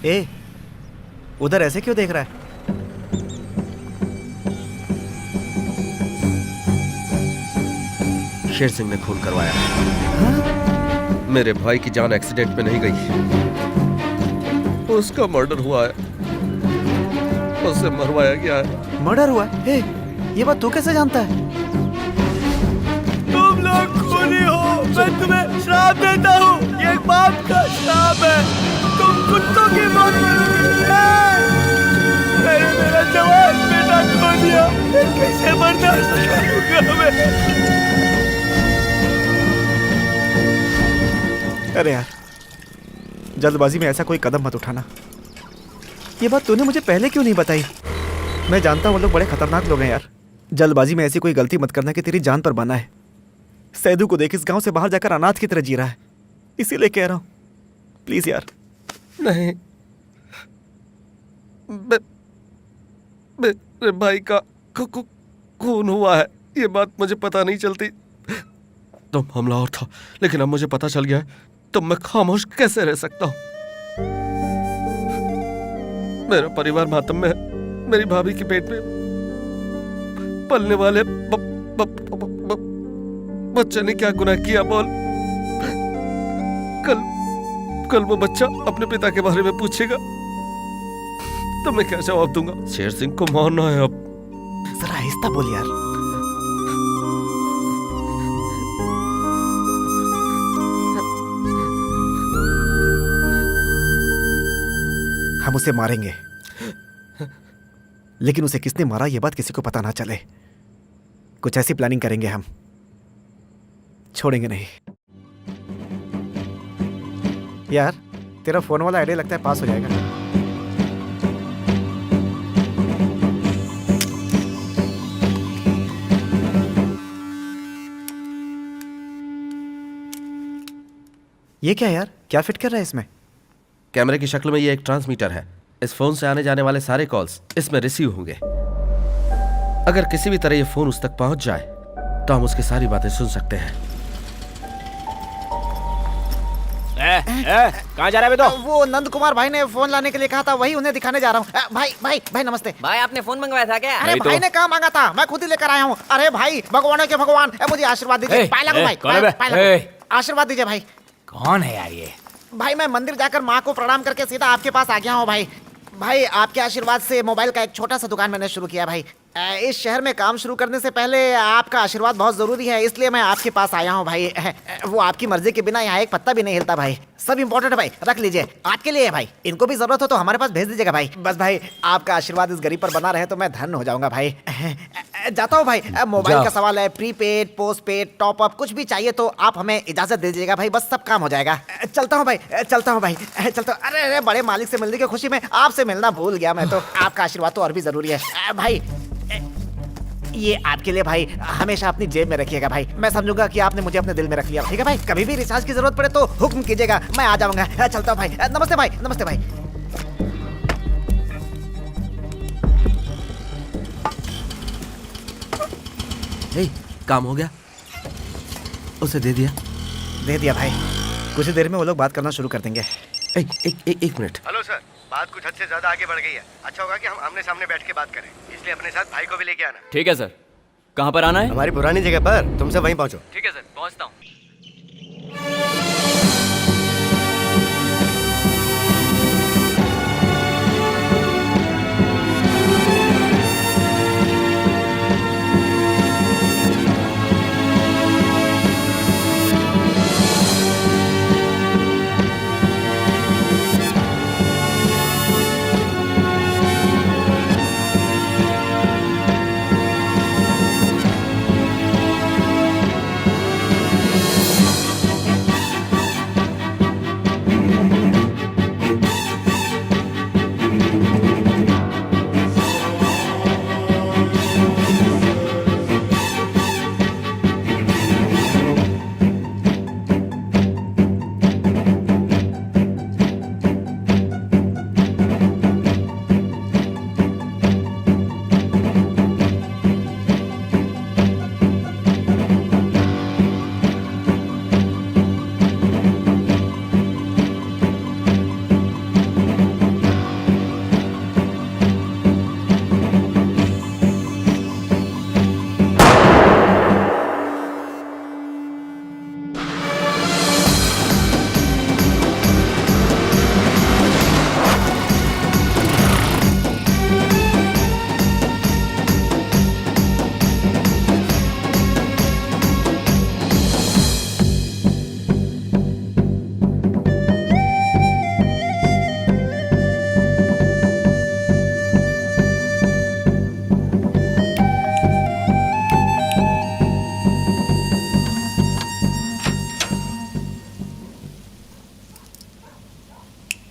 ए, उधर ऐसे क्यों देख रहा है? शेर सिंह ने खून करवाया है। मेरे भाई की जान एक्सीडेंट में नहीं गई, उसका मर्डर हुआ है, उसे मरवाया गया है। मर्डर हुआ? ए, ये बात तू कैसे जानता है? तुम लोग खूनी हो, मैं तुम्हें श्राप देता हूँ, ये एक बाप का श्राप है, तुम कुत्तों की मौत मरोगे। मैंने मेरा जवान बेटा खो दिया, मैं कैसे बर्दाश्त करूंगा मैं? अरे यार, जल्दबाजी में ऐसा कोई कदम मत उठाना। ये बात तूने मुझे पहले क्यों नहीं बताई? मैं जानता हूँ वो लोग बड़े खतरनाक लोग हैं यार। जल्दबाजी में ऐसी कोई गलती मत करना कि तेरी जान पर बना है। सैदू को देख इस गांव से बाहर जाकर अनाथ की तरह जी रहा है, इसीलिए कह रहा हूँ, प्लीज यार। नहीं, मेरे भाई का खून हुआ है, ये बात मुझे पता नहीं चलती। तुम हमला और था, लेकिन अब मुझे पता चल गया है, तो मैं खामोश कैसे रह सकता हूँ? मेरा परिवार मातम में है, मेरी भाभी के पेट में पलने वाले बच्चे ने क्या गुनाह किया बोल? कल वो बच्चा अपने पिता के बारे में पूछेगा तो मैं क्या जवाब दूंगा? शेर सिंह को मारना है अब। जरा आहिस्ता बोल यार। हम उसे मारेंगे, लेकिन उसे किसने मारा ये बात किसी को पता ना चले। कुछ ऐसी प्लानिंग करेंगे हम, छोड़ेंगे नहीं। यार, तेरा फोन वाला आइडिया लगता है पास हो जाएगा। ये क्या यार, क्या फिट कर रहा है इसमें? कैमरे की शक्ल में ये एक ट्रांसमीटर है। इस फोन से आने जाने वाले सारे कॉल्स इसमें रिसीव होंगे। अगर किसी भी तरह ये फोन उस तक पहुंच जाए तो हम उसकी सारी बातें सुन सकते हैं। कहाँ जा रहा है बे तो? वो नंद कुमार भाई ने फोन लाने के लिए कहा था, वही उन्हें दिखाने जा रहा हूँ। भाई नमस्ते। भाई आपने फोन मंगवाया था क्या? अरे भाई ने कहा मांगा था, मैं खुद ही लेकर आया हूँ। अरे भाई, भगवानों के भगवान, मुझे आशीर्वाद दीजिए। पाए लगो भाई, पाए लगो। आशीर्वाद दीजिए भाई। कौन है यार ये? भाई मैं मंदिर जाकर माँ को प्रणाम करके सीधा आपके पास आ गया हूँ भाई। भाई आपके आशीर्वाद से मोबाइल का एक छोटा सा दुकान मैंने शुरू किया भाई। इस शहर में काम शुरू करने से पहले आपका आशीर्वाद बहुत जरूरी है, इसलिए मैं आपके पास आया हूँ भाई। वो आपकी मर्जी के बिना यहाँ एक पत्ता भी नहीं हिलता भाई। सब इंपॉर्टेंट है भाई, रख लीजिए, आपके लिए है भाई। इनको भी जरूरत हो तो हमारे पास भेज दीजिएगा भाई। बस भाई आपका आशीर्वाद इस गरीब पर बना रहे तो मैं धन्य हो जाऊंगा भाई। जाता हूँ भाई। मोबाइल का सवाल है, प्रीपेड, पोस्टपेड, टॉपअप, कुछ भी चाहिए तो आप हमें इजाजत दे दीजिएगा भाई, बस सब काम हो जाएगा। चलता हूँ भाई, चलता हूँ भाई, चलता हूँ। अरे बड़े मालिक से मिलने की खुशी में आपसे मिलना भूल गया मैं तो। आपका आशीर्वाद तो और भी जरूरी है भाई। ये आपके लिए भाई, हमेशा अपनी जेब में रखिएगा भाई। मैं समझूंगा कि आपने मुझे अपने दिल में रख लिया, ठीक है भाई। कभी भी रिचार्ज की जरूरत पड़े तो हुक्म कीजिएगा, मैं आ जाऊंगा। चलता हूँ भाई। नमस्ते भाई, नमस्ते भाई। काम हो गया, उसे दे दिया भाई। कुछ ही देर में वो लोग बात करना शुरू कर देंगे। एक मिनट। हेलो सर, बात कुछ हद से ज्यादा आगे बढ़ गई है। अच्छा होगा कि हम आमने सामने बैठ के बात करें, इसलिए अपने साथ भाई को भी लेके आना। ठीक है सर। कहाँ पर आना है? हमारी पुरानी जगह पर, तुम सब वहीं पहुंचो। ठीक है सर, पहुँचता हूँ।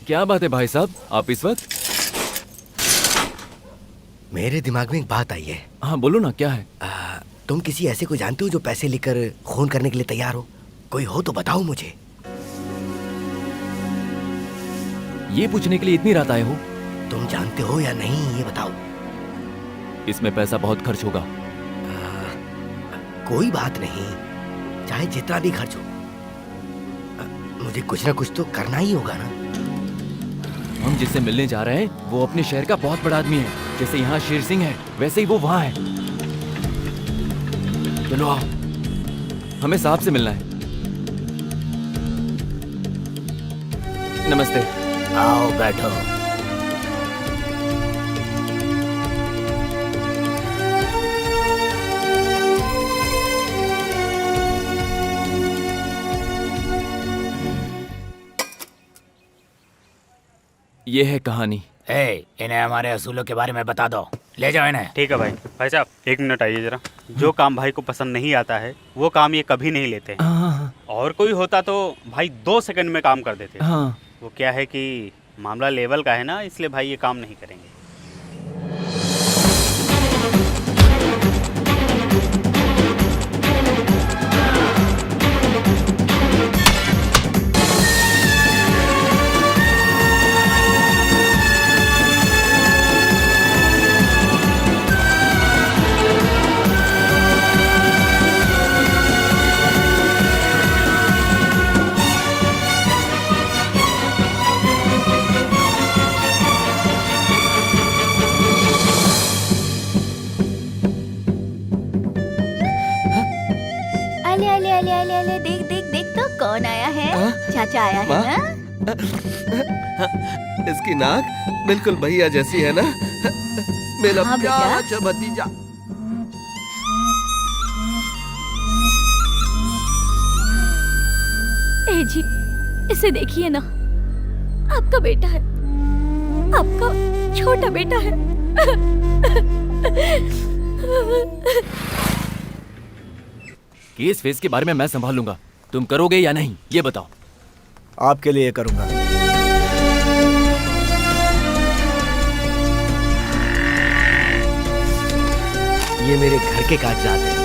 क्या बात है भाई साहब, आप इस वक्त? मेरे दिमाग में एक बात आई है। हाँ बोलो ना, क्या है? तुम किसी ऐसे को जानते हो जो पैसे लेकर खून करने के लिए तैयार हो? कोई हो तो बताओ मुझे। ये पूछने के लिए इतनी रात आए हो? तुम जानते हो या नहीं ये बताओ। इसमें पैसा बहुत खर्च होगा। कोई बात नहीं, चाहे जितना भी खर्च हो, मुझे कुछ ना कुछ तो करना ही होगा ना। हम जिससे मिलने जा रहे हैं वो अपने शहर का बहुत बड़ा आदमी है। जैसे यहाँ शेर सिंह है वैसे ही वो वहाँ है। चलो आओ, हमें साहब से मिलना है। नमस्ते। आओ बैठो। ये है कहानी। इन्हें हमारे असूलों के बारे में बता दो। ले जाओ इन्हें। ठीक है भाई। भाई साहब 1 मिनट आइए जरा। जो काम भाई को पसंद नहीं आता है वो काम ये कभी नहीं लेते हैं। और कोई होता तो भाई 2 सेकंड में काम कर देते। हाँ। वो क्या है कि मामला लेवल का है ना, इसलिए भाई ये काम नहीं करेंगे। अले देख देख देख तो कौन आया है। चाचा आया है ना। इसकी नाक बिल्कुल भैया जैसी है ना। मेरा हाँ प्यारा बेटा। भतीजा। ए जी, इसे देखिए ना, आपका बेटा है, आपका छोटा बेटा है। केस फेस के बारे में मैं संभाल लूंगा, तुम करोगे या नहीं ये बताओ। आपके लिए करूंगा। ये मेरे घर के कागजात हैं।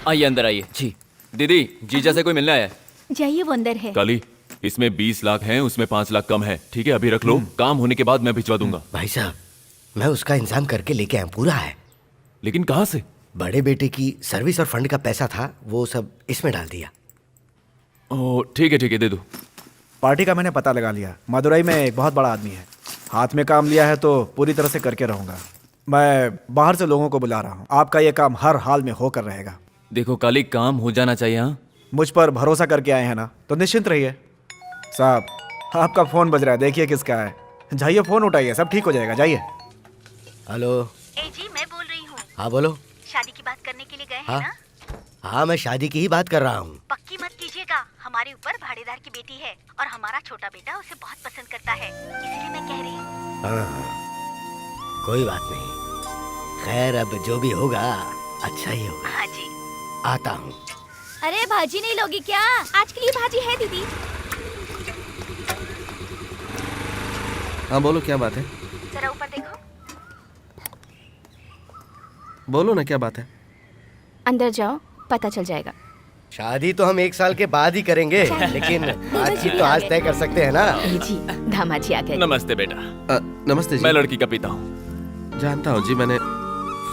आइए अंदर आइए। जी दीदी, जीजा से कोई मिलना है? जाइए, वो अंदर है। काली, इसमें 20 लाख हैं, उसमें 5 लाख कम है। ठीक है, अभी रख लो, काम होने के बाद मैं भिजवा दूंगा। भाई साहब, मैं उसका इंतजाम करके लेके आया, पूरा है। लेकिन कहाँ से? बड़े बेटे की सर्विस और फंड का पैसा था, वो सब इसमें डाल दिया। ओह ठीक है दे दो। पार्टी का मैंने पता लगा लिया। मदुरई में एक बहुत बड़ा आदमी है, हाथ में काम लिया है तो पूरी तरह से करके रहूंगा। मैं बाहर से लोगों को बुला रहा हूँ, आपका ये काम हर हाल में होकर रहेगा। देखो काली, काम हो जाना चाहिए। हाँ, मुझ पर भरोसा करके आए हैं ना, तो निश्चिंत रहिए। साहब, आपका फोन बज रहा है, देखिए किसका है। जाइए फोन उठाइए, सब ठीक हो जाएगा, जाइए। हेलो। ए जी, मैं बोल रही हूँ। हाँ बोलो। शादी की बात करने के लिए गए हाँ? हैं ना? हाँ, मैं शादी की ही बात कर रहा हूँ। पक्की मत कीजिएगा, हमारे ऊपर भाड़ेदार की बेटी है और हमारा छोटा बेटा उसे बहुत पसंद करता है, इसलिए मैं कह रही हूँ। हाँ, कोई बात नहीं। खैर, अब जो भी होगा अच्छा ही होगा। हाँ जी। आता हूँ। अरे भाजी नहीं लोगी क्या? आज के लिए भाजी है दीदी। हाँ बोलो, क्या बात है? जरा ऊपर देखो। बोलो ना, क्या बात है? अंदर जाओ, पता चल जाएगा। शादी तो हम 1 साल के बाद ही करेंगे, लेकिन बातचीत तो आज तय कर सकते हैं ना। ए जी, दामाद जी आ गए। नमस्ते बेटा। नमस्ते जी। मैं लड़की का पिता हूँ। जानता हूँ जी, मैंने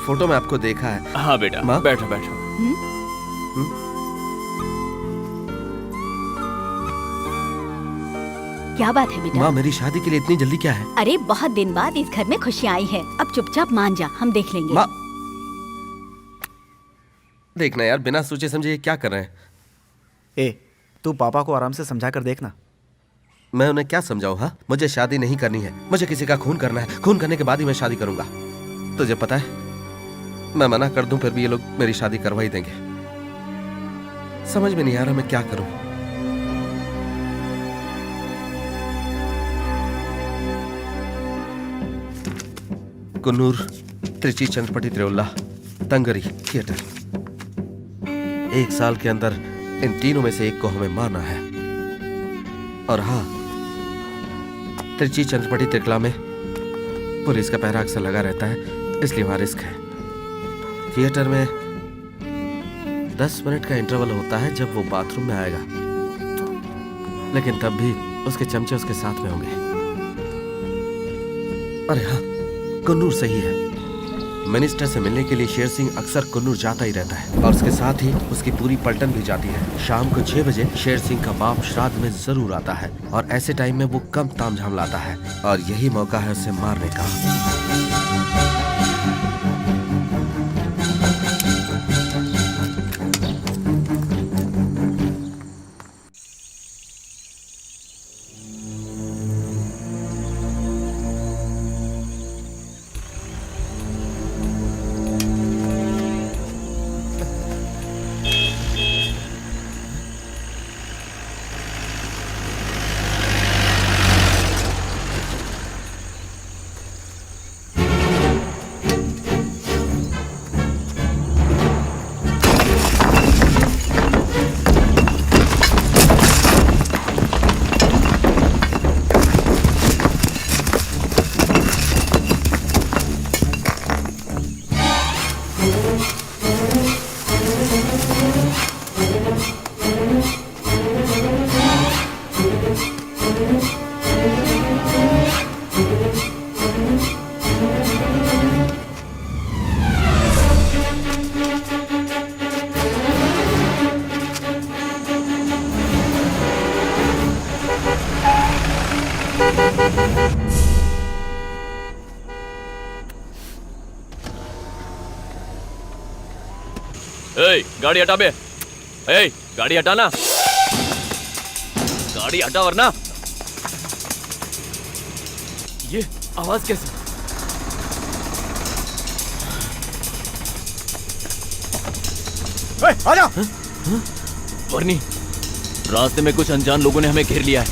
फोटो में आपको देखा है। हाँ बेटा, माँ? बैठो बैठो। क्या बात है बेटा? माँ, मेरी शादी के लिए इतनी जल्दी क्या है? अरे बहुत दिन बाद इस घर में खुशियाँ आई है, अब चुपचाप मान जा, हम देख लेंगे। माँ, देखना यार, बिना सोचे समझे ये क्या कर रहे हैं? ए, तू पापा को आराम से समझा कर देखना। मैं उन्हें क्या समझाऊं? हाँ, मुझे शादी नहीं करनी है, मुझे किसी का खून करना है। खून करने के बाद ही मैं शादी करूंगा। तुझे पता है, मैं मना कर दूं फिर भी ये लोग मेरी शादी करवा ही देंगे। समझ में नहीं आ रहा मैं क्या करूं। कुन्नूर, त्रिची, चंद्रपटी, त्रिउल्ला, तंगरी, थिएटर। 1 साल के अंदर इन तीनों में से एक को हमें मारना है। और हाँ, त्रिची, चंद्रपटी, त्रिकला में पुलिस का पहरा अक्सर लगा रहता है, इसलिए वहां रिस्क है। थिएटर में 10 मिनट का इंटरवल होता है जब वो बाथरूम में आएगा, लेकिन तब भी उसके चमचे उसके साथ में होंगे। अरे हाँ, कुन्नूर सही है। मिनिस्टर से मिलने के लिए शेर सिंह अक्सर कुन्नूर जाता ही रहता है और उसके साथ ही उसकी पूरी पलटन भी जाती है। शाम को 6 बजे शेर सिंह का बाप श्राद्ध में जरूर आता है और ऐसे टाइम में वो कम तामझाम लाता है और यही मौका है उसे मारने का। गाड़ी हटा बे। गाड़ी हटाना, गाड़ी हटा वरना। ये आवाज कैसे? आजा। वर्नी, रास्ते में कुछ अनजान लोगों ने हमें घेर लिया है।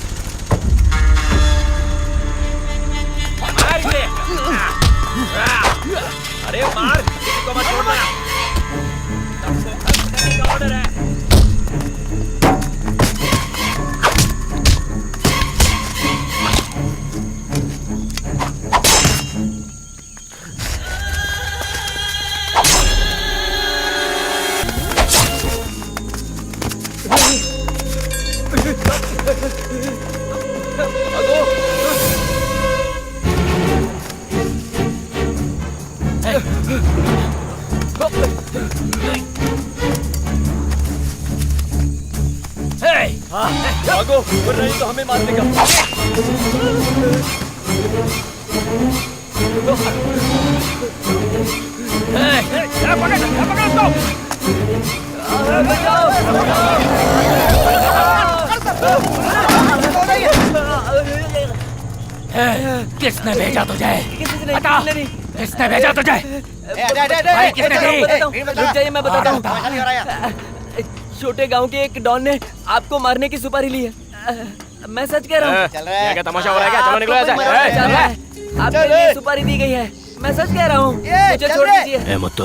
अरे मार, किसी को मत छोड़ना। ऑर्डर है। भागो, वरना ये तो हमें मार देगा। किसने भेजा तुझे? बता, किसने भेजा तुझे? भाई किसने दी? रुक जाइए, मैं बताता हूँ। छोटे गांव के एक डॉन ने आपको मारने की सुपारी ली है। मैं सच कह रहा हूँ। क्या तमाशा हो रहा है क्या? चलो निकलो ऐसे। आपके लिए सुपारी दी गई है। मैं सच कह रहा हूँ, मुझे छोड़ दीजिए। मुत्तू,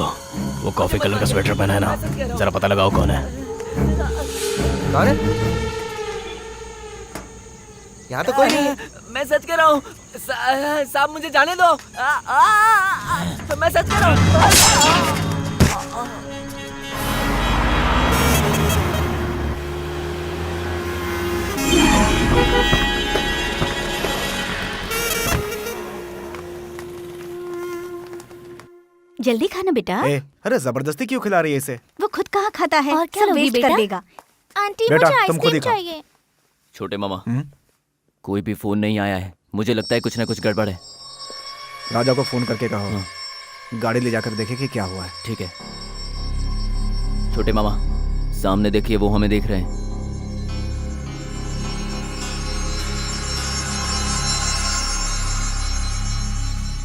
वो कॉफी कलर का स्वेटर पहना है ना, जरा पता लगाओ कौन है। कौन है? यहाँ तो कोई नहीं है। मैं सच कह रहा हूँ, साहब मुझे जाने दो। मैं सच कह रहा हूँ। जल्दी खाना बेटा। अरे जबरदस्ती क्यों खिला रही है इसे? वो खुद कहाँ खाता है और क्या वेस्ट कर देगा। आंटी बेटा, मुझे तुम खुद ही आइसक्रीम खाओ। चाहिए। छोटे मामा, कोई भी फोन नहीं आया है। मुझे लगता है कुछ ना कुछ गड़बड़ है। राजा को फोन करके कहो, गाड़ी ले जाकर देखे कि क्या हुआ है। ठीक है। छोटे मामा, सामने देखिए, वो हमें देख रहे हैं।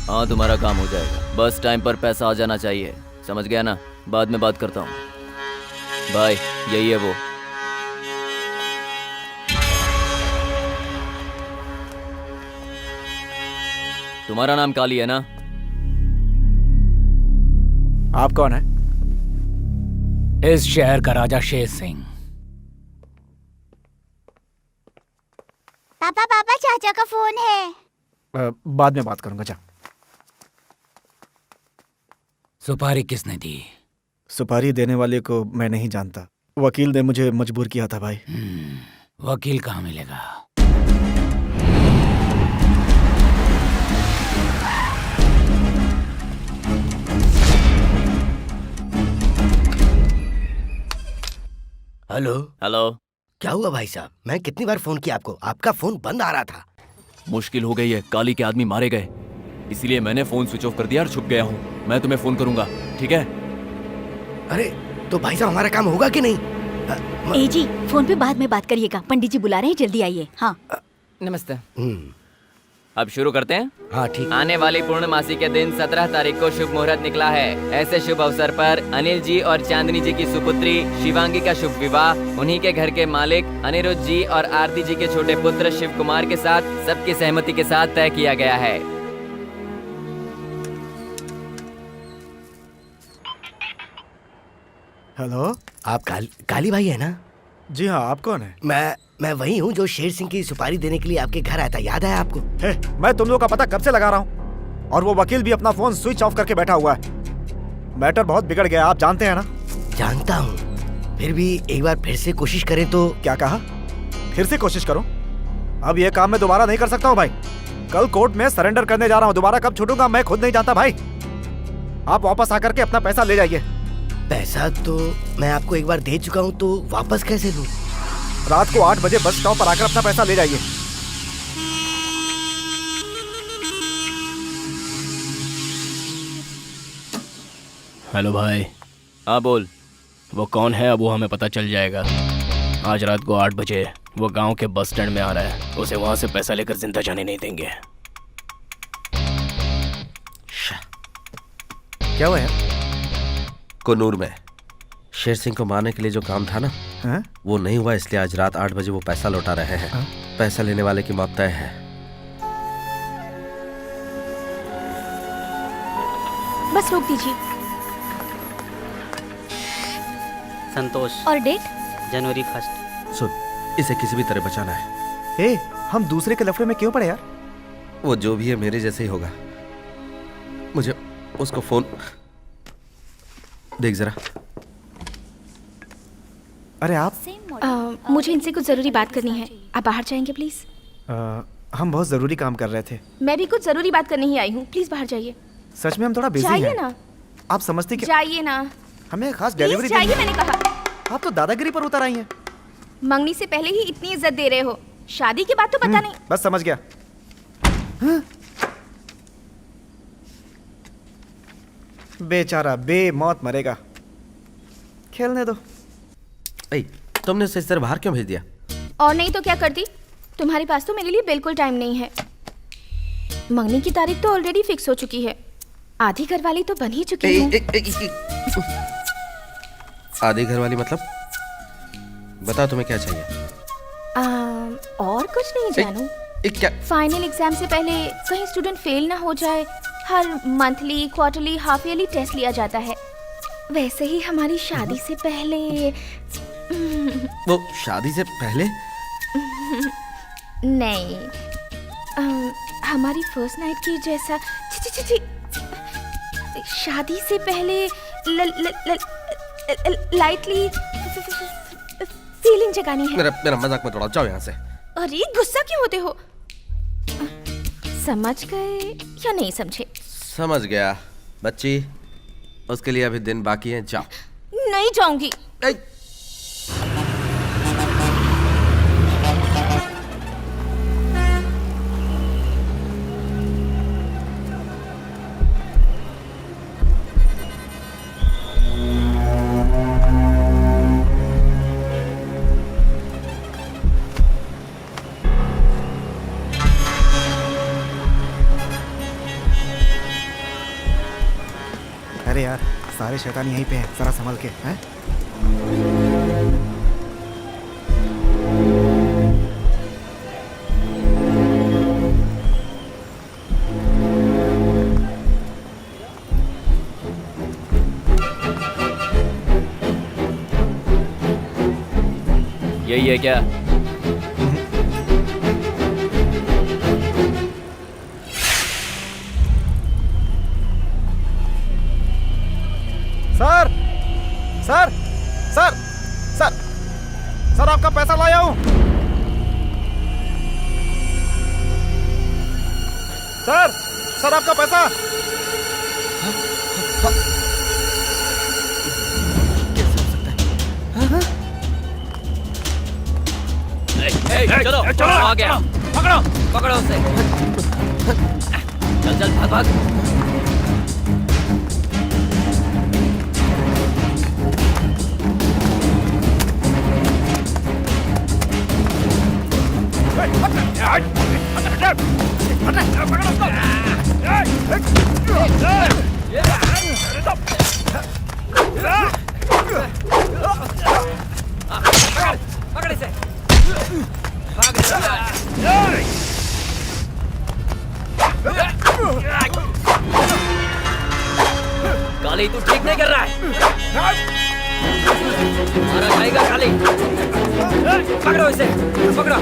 हाँ, तुम्हारा काम हो जाएगा। बस टाइम पर पैसा आ जाना चाहिए, समझ गया ना? बाद में बात करता हूँ। बाय। यही है वो। तुम्हारा नाम काली है ना? आप कौन है? इस शहर का राजा शेर सिंह। पापा पापा चाचा का फोन है। बाद में बात करूंगा। जा। सुपारी किसने दी? सुपारी देने वाले को मैं नहीं जानता, वकील ने मुझे मजबूर किया था भाई। वकील कहाँ मिलेगा? हेलो। हेलो। क्या हुआ भाई साहब? मैं कितनी बार फोन किया आपको, आपका फोन बंद आ रहा था। मुश्किल हो गई है, काली के आदमी मारे गए, इसीलिए मैंने फोन स्विच ऑफ कर दिया और छुप गया हूँ। मैं तुम्हें फोन करूंगा, ठीक है? अरे तो भाई साहब हमारा काम होगा कि नहीं? ए जी, फोन पे बाद में बात करिएगा, पंडित जी बुला रहे हैं, जल्दी आइए। हाँ नमस्ते। अब शुरू करते हैं। हाँ ठीक। आने वाली पूर्णमासी के दिन 17 तारीख को शुभ मुहूर्त निकला है। ऐसे शुभ अवसर पर अनिल जी और चांदनी जी की सुपुत्री शिवांगी का शुभ विवाह उन्हीं के घर के मालिक अनिरुद्ध जी और आरती जी के छोटे पुत्र शिव कुमार के साथ सबकी सहमति के साथ तय किया गया है। हेलो। आप काली भाई है ना? जी हाँ, आप कौन है? मैं वही हूँ जो शेर सिंह की सुपारी देने के लिए आपके घर आया था, याद है आपको? मैं तुम लोग का पता कब से लगा रहा हूँ, और वो वकील भी अपना फोन स्विच ऑफ करके बैठा हुआ है। मैटर बहुत बिगड़ गया, आप जानते हैं ना? जानता हूँ, फिर भी एक बार फिर से कोशिश करें तो? क्या कहा? फिर से कोशिश करूं? अब ये काम मैं दोबारा नहीं कर सकता हूँ भाई। कल कोर्ट में सरेंडर करने जा रहा हूँ, दोबारा कब छूटूंगा मैं खुद नहीं जानता भाई। आप वापस आकर के अपना पैसा ले जाइए। पैसा तो मैं आपको एक बार दे चुका हूँ, तो वापस कैसे लूँ? रात को 8 बजे बस स्टॉप पर आकर अपना पैसा ले जाइए। हेलो भाई। हाँ बोल। वो कौन है अब वो हमें पता चल जाएगा। आज रात को 8 बजे वो गांव के बस स्टैंड में आ रहा है, उसे वहां से पैसा लेकर जिंदा जाने नहीं देंगे। क्या हुआ यार? कुन्नूर में शेर सिंह को मारने के लिए जो काम था ना, वो नहीं हुआ, इसलिए आज रात 8 बजे वो पैसा लौटा रहे हैं। पैसा लेने वाले की मौत तय है। बस रोक दीजिए। संतोष। और डेट? जनवरी 1। सुन, इसे किसी भी तरह बचाना है। हम दूसरे के लफड़े में क्यों पड़े यार? वो जो भी है मेरे जैसे ही होगा। मुझे उसको फोन देख जरा। अरे आप? मुझे इनसे कुछ जरूरी बात करनी है, आप बाहर जाएंगे प्लीज? हम बहुत जरूरी काम कर रहे थे। मैं भी कुछ जरूरी बात करने ही आई हूँ, प्लीज बाहर जाइए। सच में हम थोड़ा बिजी हैं। जाइए ना। आप समझती कि जाइए ना, हमें खास प्लीज डिलीवरी जाइए, मैंने कहा। आप तो दादागिरी पर उतर आई हैं। मंगनी से पहले ही इतनी इज्जत दे रहे हो, शादी की बात तो पता नहीं। बस समझ गया। बेचारा बेमौत मरेगा, खेलने दो। तुमने उसे इस तरह बाहर क्यों भेज दिया? और नहीं तो क्या करती, तुम्हारे पास तो मेरे लिए बिल्कुल टाइम नहीं है। मंगनी की तारीख तो ऑलरेडी फिक्स हो चुकी है, आधी घरवाली तो बन ही चुकी है। आधी घरवाली मतलब? बताओ तुम्हें क्या चाहिए? और कुछ नहीं जानू। क्या? फाइनल एग्जाम से पहले कहीं स्टूडेंट फेल ना हो जाए, हर monthly, quarterly, half yearly test लिया जाता है। वैसे ही हमारी शादी से पहले। वो शादी से पहले? नहीं, हमारी फर्स्ट नाइट की जैसा। शादी से पहले लाइटली फीलिंग जगानी है। मेरा मजाक मत उड़ाओ, जाओ यहाँ से। अरे गुस्सा क्यों होते हो? समझ गए या नहीं समझे? समझ गया बच्ची, उसके लिए अभी दिन बाकी है, जाओ। नहीं जाऊंगी। अरे यार, सारे शैतान यहीं पे हैं, जरा संभल के। हैं? सही है क्या? Sir sir sir sir sir आपका पैसा लाया हूं। सर सर आपका पैसा। चलो चलो आ गया। पकड़ो पकड़ो उसे। चल चल भाग भाग। पकड़ इसे। काली तू ठीक नहीं कर रहा है। मारा जाएगा काली। पकड़ो इसे पकड़ो।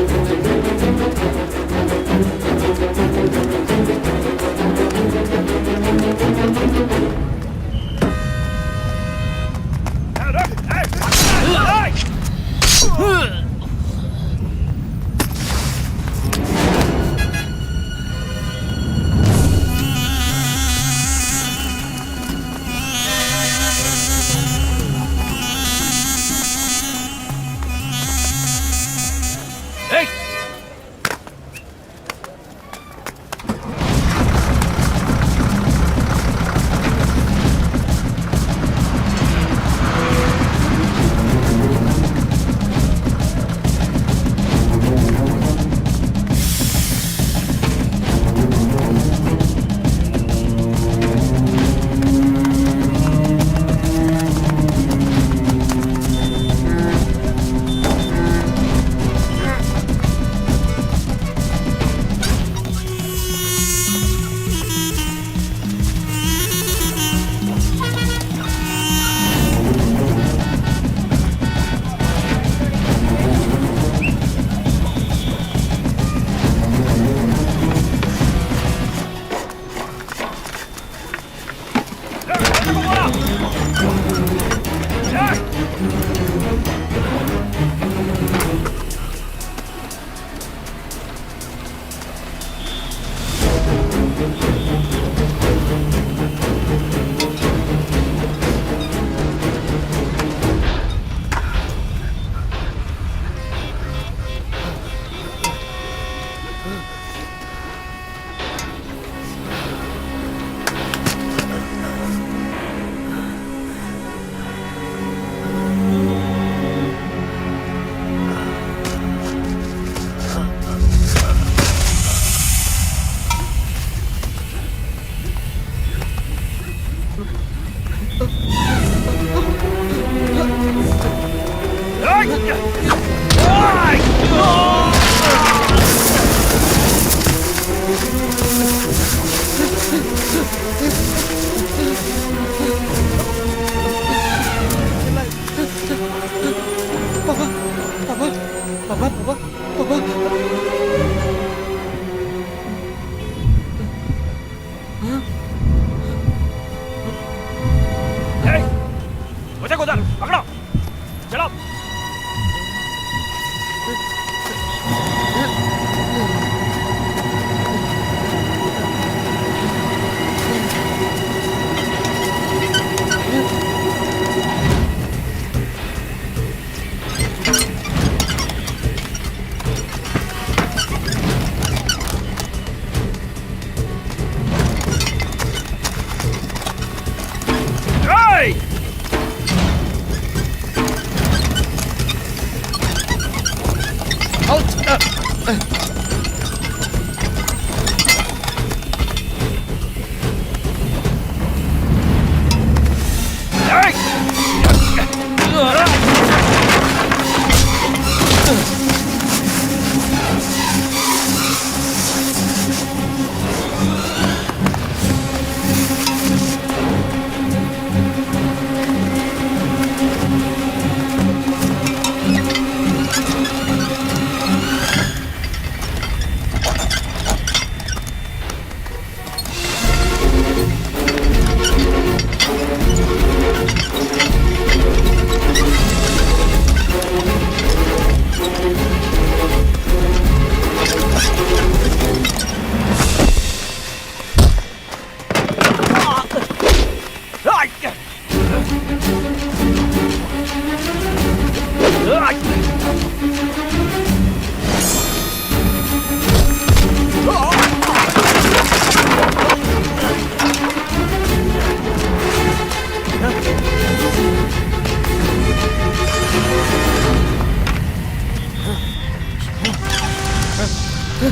आप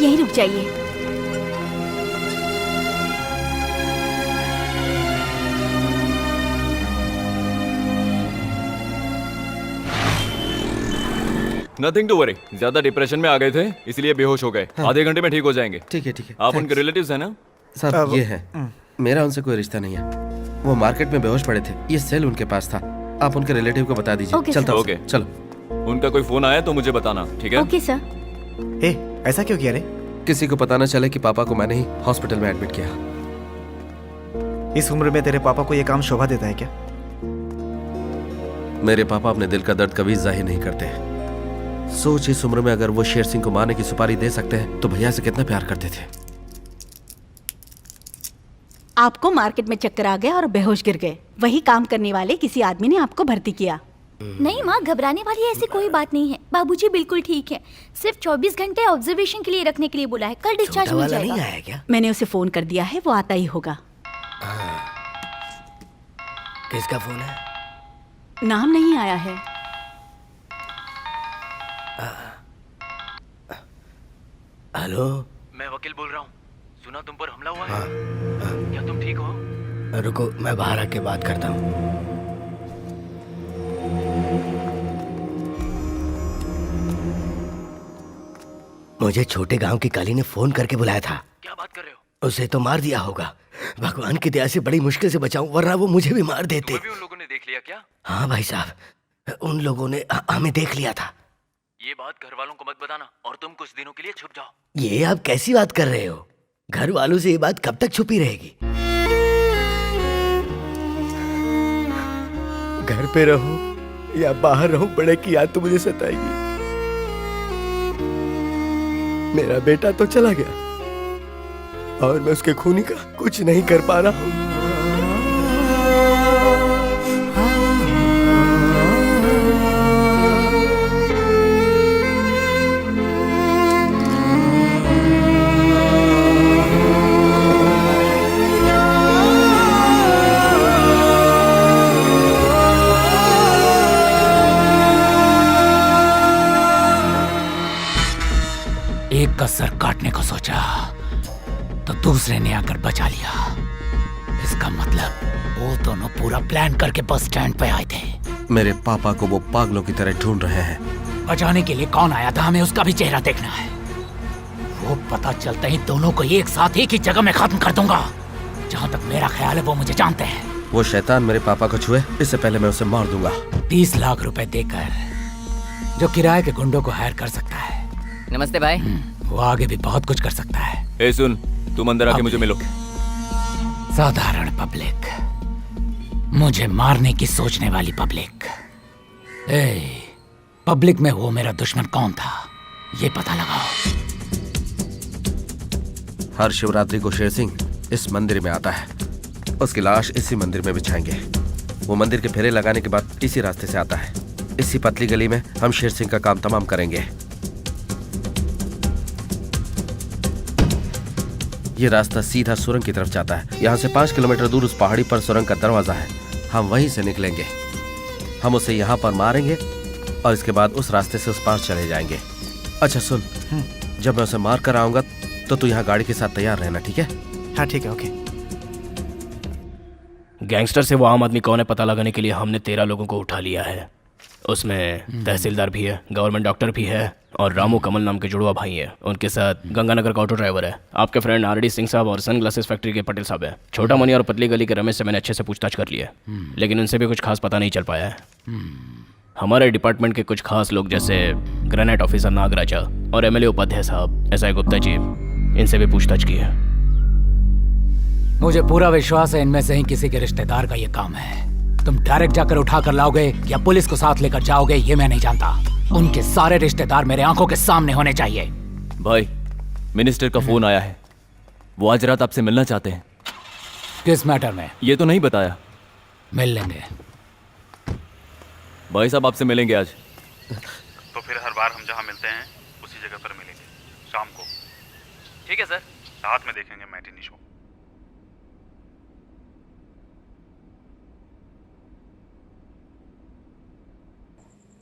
यहीं रुक जाइए। Nothing to worry. ज्यादा डिप्रेशन में आ गए थे इसलिए बेहोश हो गए। आधे घंटे में ठीक हो जाएंगे। ठीक है ठीक है। आप Thanks. उनके रिलेटिव्स हैं ना? सर ये है, मेरा उनसे कोई रिश्ता नहीं है। वो मार्केट में बेहोश पड़े थे, ये सेल उनके पास था। आप उनके रिलेटिव को बता दीजिए। Okay, चलता हूँ Okay. सर, चलो। उनका कोई फोन आया तो मुझे बताना, ठीक है? Okay sir. ए, ऐसा क्यों किया रे? किसी को पता न चले कि पापा को मैंने ही हॉस्पिटल में एडमिट किया। इस उम्र में तेरे पापा को ये काम शोभा देता है क्या? मेरे पापा अपने दिल का दर्द कभी जाहिर नहीं करते। सोच, इस उम्र में अगर वो शेर सिंह को मारने की सुपारी दे सकते हैं तो भैया से कितना प्यार करते थे। आपको मार्केट में चक्कर आ गया और बेहोश गिर गए। वही काम करने वाले किसी आदमी ने आपको भर्ती किया। नहीं माँ, घबराने वाली ऐसी कोई बात नहीं है। बाबूजी बिल्कुल ठीक है। सिर्फ 24 घंटे ऑब्जर्वेशन के लिए रखने के लिए बोला है। कल डिस्चार्ज हो जाएगा। नहीं आया क्या? मैंने उसे फोन कर दिया है, वो आता ही होगा। किसका फोन है? नाम नहीं आया है। हेलो, मैं वकील बोल रहा हूँ। सुना तुम पर हमला हुआ है। क्या तुम ठीक हो? रुको, मैं बाहर आके बात करता हूँ। मुझे छोटे गांव की काली ने फोन करके बुलाया था। क्या बात कर रहे हो? उसे तो मार दिया होगा। भगवान की दया से बड़ी मुश्किल से बचाऊं, वरना वो मुझे भी मार देते। तुम्हें भी उन लोगों ने देख लिया क्या? हाँ भाई साहब, उन लोगों ने हमें देख लिया था। ये बात घर वालों को मत बताना और तुम कुछ दिनों के लिए छुप जाओ। ये आप कैसी बात कर रहे हो? घर वालों से ये बात कब तक छुपी रहेगी? घर पे रहूं या बाहर रहूं, बड़े की याद तो मुझे सताएगी। मेरा बेटा तो चला गया और मैं उसके खूनी का कुछ नहीं कर पा रहा हूं। एक का सर काटने को सोचा तो दूसरे ने आकर बचा लिया। इसका मतलब वो दोनों पूरा प्लान करके बस स्टैंड पे आए थे। मेरे पापा को वो पागलों की तरह ढूंढ रहे हैं। बचाने के लिए कौन आया था, हमें उसका भी चेहरा देखना है। वो पता चलता ही दोनों को एक साथ एक ही जगह में खत्म कर दूंगा। जहाँ तक मेरा ख्याल है वो मुझे जानते हैं। वो शैतान मेरे पापा को छुए इससे पहले मैं उसे मार दूंगा। 30 लाख रुपए देकर जो किराए के गुंडों को हायर कर सकता है। नमस्ते भाई। वो आगे भी बहुत कुछ कर सकता है। ए सुन, तुम अंदर आके मुझे मिलो। साधारण पब्लिक, मुझे मारने की सोचने वाली पब्लिक। पब्लिक में वो मेरा दुश्मन कौन था, ये पता लगाओ। हर शिवरात्रि को शेर सिंह इस मंदिर में आता है। उसकी लाश इसी मंदिर में बिछाएंगे। वो मंदिर के फेरे लगाने के बाद इसी रास्ते से आता है। इसी पतली गली में हम शेर सिंह का काम तमाम करेंगे। ये रास्ता सीधा सुरंग की तरफ जाता है। यहाँ से 5 किलोमीटर दूर उस पहाड़ी पर सुरंग का दरवाजा है। हम वहीं से निकलेंगे। हम उसे यहाँ पर मारेंगे और इसके बाद उस रास्ते से उस पार चले जाएंगे। अच्छा सुन, जब मैं उसे मार कर आऊंगा तो तू यहाँ गाड़ी के साथ तैयार रहना, ठीक है? हाँ ठीक है, ओके। गैंगस्टर से वो आम आदमी कौन है पता लगाने के लिए हमने 13 लोगों को उठा लिया है। उसमें तहसीलदार भी है, गवर्नमेंट डॉक्टर भी है और रामू कमल नाम के जुड़वा भाई है। उनके साथ गंगानगर का ऑटो ड्राइवर है, आपके फ्रेंड आरडी सिंह साहब और सन ग्लासेस फैक्ट्री के पटेल साहब है। छोटा मनी और पतली गली के रमेश से मैंने अच्छे से पूछताछ कर लिया, लेकिन उनसे भी कुछ खास पता नहीं चल पाया है। हमारे डिपार्टमेंट के कुछ खास लोग जैसे ग्रेनेड ऑफिसर नागराजा और एमएलए उपाध्याय साहब, एसआई गुप्ता जी, इनसे भी पूछताछ की है। मुझे पूरा विश्वास है इनमें से ही किसी के रिश्तेदार का ये काम है। तुम डायरेक्ट जाकर उठा कर लाओगे या पुलिस को साथ लेकर जाओगे, ये मैं नहीं जानता। उनके सारे रिश्तेदार मेरे आंखों के सामने होने चाहिए। भाई, मिनिस्टर का फोन आया है। वो आज रात आपसे मिलना चाहते हैं। किस मैटर में? ये तो नहीं बताया। मिल लेंगे। भाई साहब आपसे मिलेंगे आज। तो फिर हर बार हम जहाँ मिलते हैं उसी जगह पर मिलेंगे। शाम ठीक है सर। साथ में देखेंगे मैटिनी शो।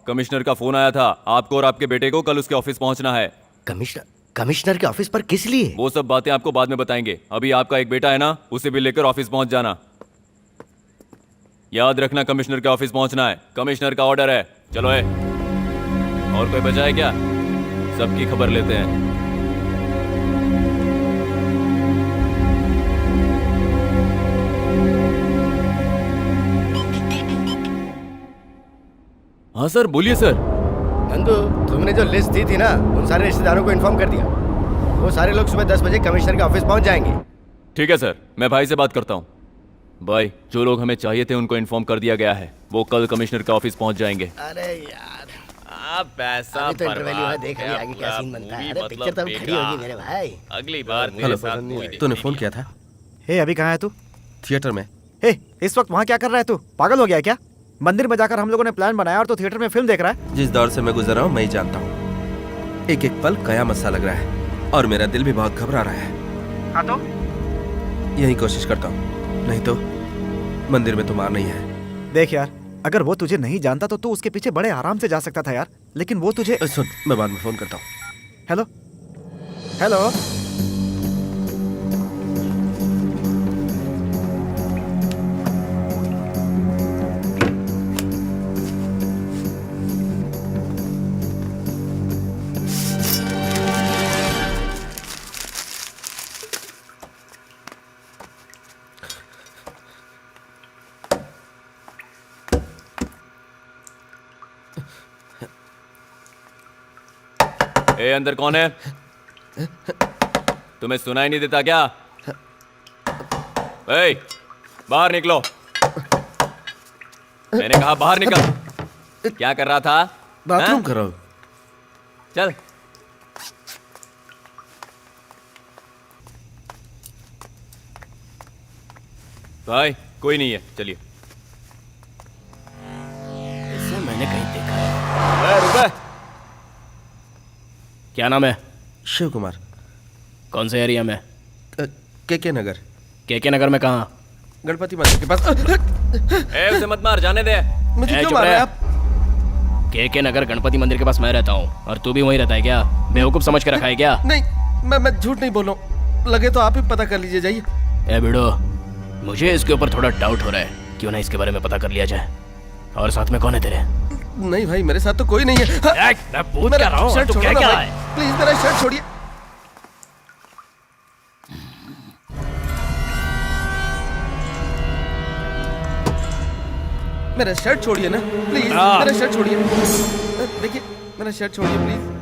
कमिश्नर का फोन आया था, आपको और आपके बेटे को कल उसके ऑफिस पहुंचना है। कमिश्नर के ऑफिस पर किस लिए? वो सब बातें आपको बाद में बताएंगे। अभी आपका एक बेटा है ना, उसे भी लेकर ऑफिस पहुंच जाना। याद रखना, कमिश्नर के ऑफिस पहुंचना है, कमिश्नर का ऑर्डर है। चलो है। और कोई बचा है क्या? सबकी खबर लेते हैं। हाँ सर, बोलिए सर। नंदू, तुमने जो लिस्ट दी थी ना, उन सारे रिश्तेदारों को इन्फॉर्म कर दिया। वो सारे लोग सुबह 10 बजे कमिश्नर के ऑफिस पहुंच जाएंगे। ठीक है सर, मैं भाई से बात करता हूँ। भाई, जो लोग हमें चाहिए थे उनको इन्फॉर्म कर दिया गया है। वो कल कमिश्नर के ऑफिस पहुंच जाएंगे। अरे यार, पैसा अभी तो इंटरवैल्यू है, देख लिया आगे क्या सीन बनता है। अरे पिक्चर तो अभी खड़ी होगी मेरे भाई। अगली बार हेलो, तूने फोन किया था? हे, अभी कहाँ है तू? थिएटर में। हे, इस वक्त वहाँ क्या कर रहा है तू? पागल हो गया है क्या? मंदिर में जाकर हम लोगों ने प्लान बनाया और तू थिएटर में फिल्म देख रहा है? जिस दौर से मैं गुजर रहा हूँ मैं ही जानता हूँ। एक एक पल कयामत सा लग रहा है और मेरा दिल भी बहुत घबरा रहा है। हाँ तो? यही कोशिश करता हूँ, नहीं तो मंदिर में तो मार नहीं है। देख यार, अगर वो तुझे नहीं जानता तो तू उसके पीछे बड़े आराम से जा सकता था यार, लेकिन वो तुझे। सुन, मैं बाद में फोन करता हूँ। Hello hello. ए, अंदर कौन है? तुम्हें सुनाई नहीं देता क्या? ए, बाहर निकलो। मैंने कहा बाहर निकल। क्या कर रहा था? बाथरूम कर रहा हूँ। चल। भाई, कोई नहीं है, चलिए। इसे मैंने कहीं देखा है। रुको। क्या नाम है? शिव कुमार। कौन से एरिया में? के नगर। के नगर में कहाँ? गणपति मंदिर के पास। ए, उसे मत मार, जाने दे। मुझे क्यों मार रहे हैं आप? के नगर गणपति मंदिर के पास मैं रहता हूँ और तू भी वहीं रहता है क्या? बेवकूफ समझ के रखा है क्या? नहीं, मैं झूठ नहीं बोल रहा हूँ। लगे तो आप ही पता कर लीजिए, जाइए। ए बिड़ो, मुझे इसके ऊपर थोड़ा डाउट हो रहा है, क्यों ना इसके बारे में पता कर लिया जाए। और साथ में कौन है तेरे? नहीं भाई, मेरे साथ तो कोई नहीं है। मैं पूछ कर रहा हूँ, तू क्या है? प्लीज मेरा शर्ट छोड़िए। मेरा शर्ट छोड़िए ना प्लीज। मेरा शर्ट छोड़िए। देखिए, मेरा शर्ट छोड़िए प्लीज।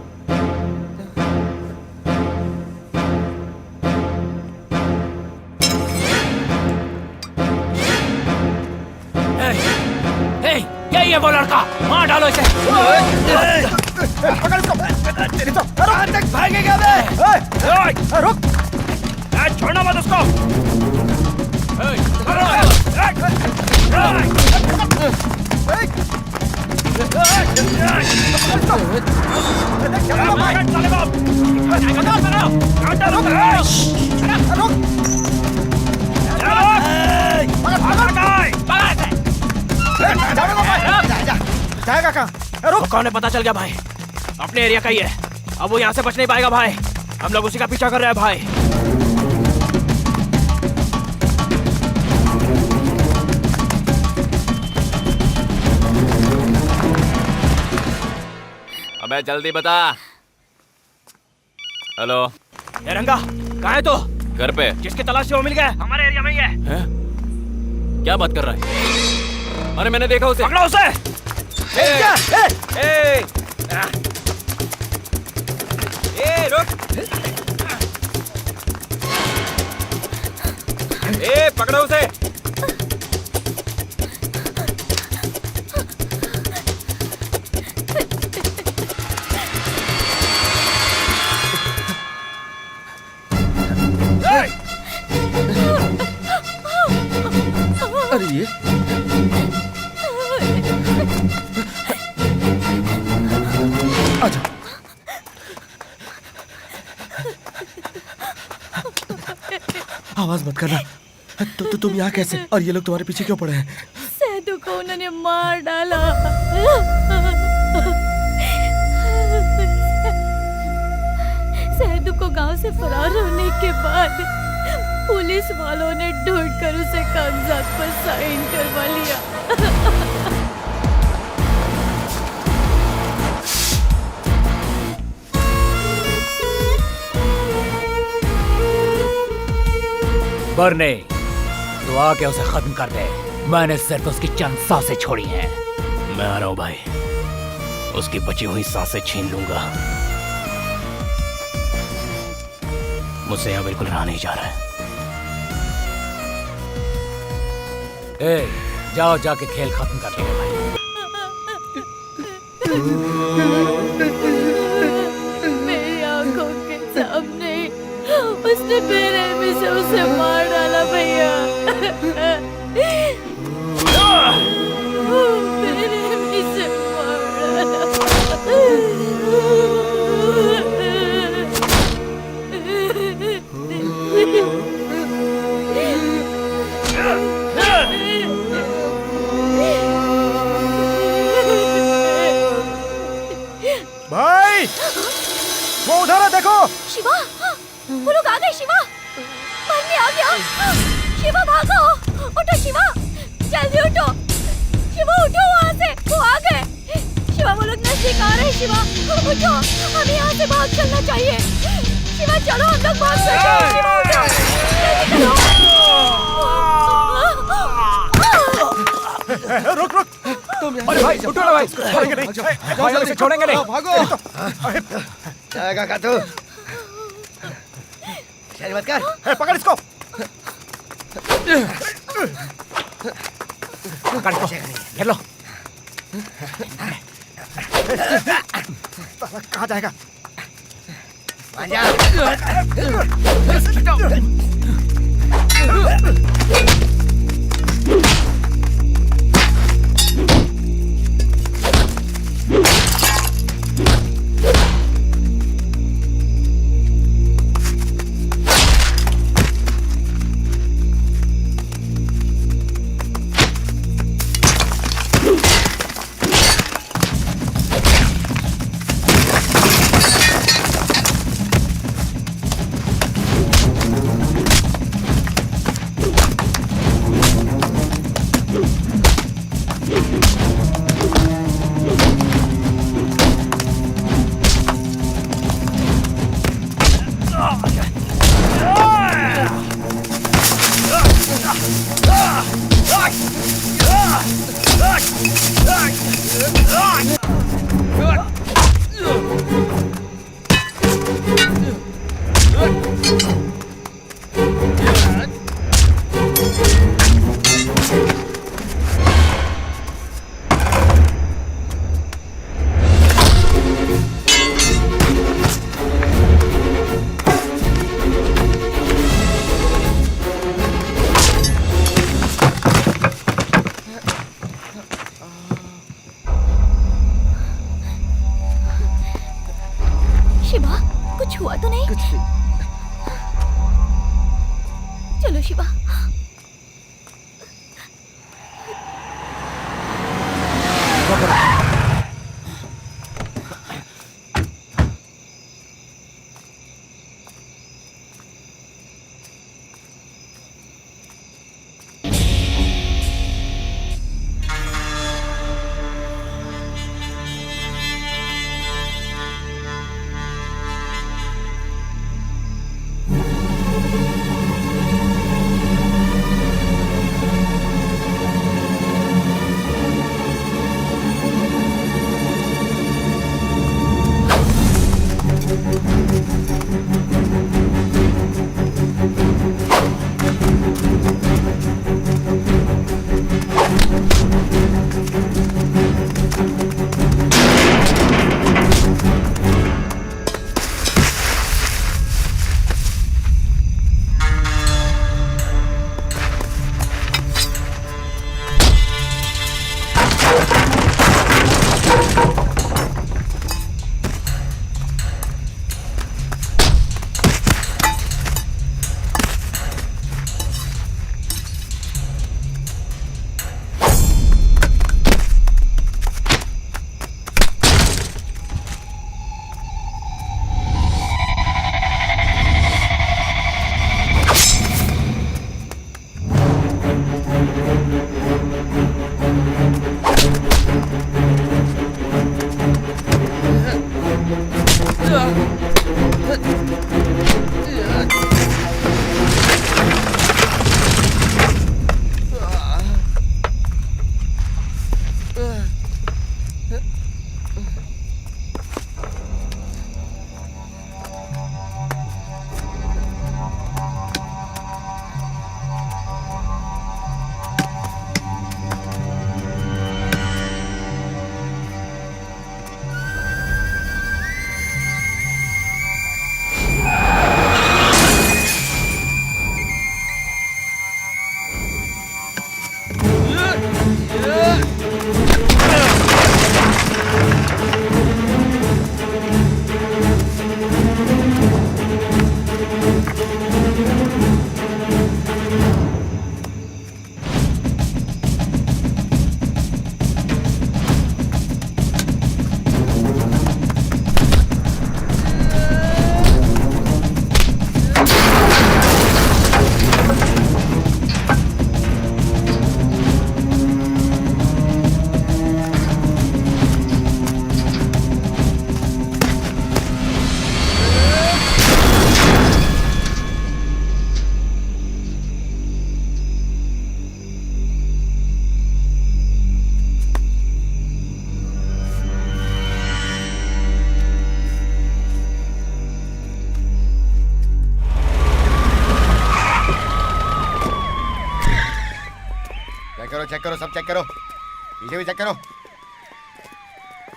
यही है वो लड़का, मार डालो इसे। भागेगा बे। रुक, छोड़ना मत उसको। जाएगा कहाँ? रुक, कौन है पता चल गया भाई। अपने एरिया का ही है। अब वो यहाँ से बच नहीं पाएगा भाई। हम लोग उसी का पीछा कर रहे हैं भाई। अबे जल्दी बता। हेलो। ये रंगा, कहाँ है तू? घर पे। जिसकी तलाश से वो मिल गया, हमारे एरिया में ही है। क्या बात कर रहा है? अरे मैंने देखा उसे। पकड़ो उसे। रुक। पकड़ो उसे। अरे ये आजा। आवाज मत करना। तो तुम यहाँ कैसे? और ये लोग तुम्हारे पीछे क्यों पड़े हैं? सैदू को उन्होंने मार डाला। सैदू को गांव से फरार होने के बाद पुलिस वालों ने ढूंढकर उसे कागजात पर साइन करवा लिया। बरने, तो आके उसे खत्म कर दे। मैंने सिर्फ उसकी चंद सांसें छोड़ी हैं। मैं आ रहा हूँ भाई, उसकी बची हुई सांसें छीन लूंगा। मुझसे यहाँ बिल्कुल रहा नहीं जा रहा है। ए, जाओ जाके खेल खत्म कर दो भाई। मेरी आंखों के सामने उसने बेरहमी से उसे मार डाला भैया। बेरहमी से मार भाई वो उधर है, देखो। शिवा, वो लोग आ गए। शिवा, मरने आ गया। शिवा भागो, उठो शिवा, जल्दी उठो। शिवा उठो वहाँ से, वो आ गए। शिवा वो लोग नजदीक आ रहे हैं। शिवा उठो, हमें यहाँ से भाग चलना चाहिए। शिवा चलो, हम लोग भाग सकते हैं। शिवा उठो, जल्दी चलो। रुक रुक, अरे भाई उठो ना भाई। भाई उसे छोड़ेंगे नहीं। भागो। जाएगा का तू? चल मत कर। पकड़ इसको। पकड़ को, घेर लो। कहाँ जाएगा? शिवा, कुछ हुआ तो नहीं? कुछ नहीं। चलो शिवा। चेक करो, सब चेक करो, पीछे भी चेक करो।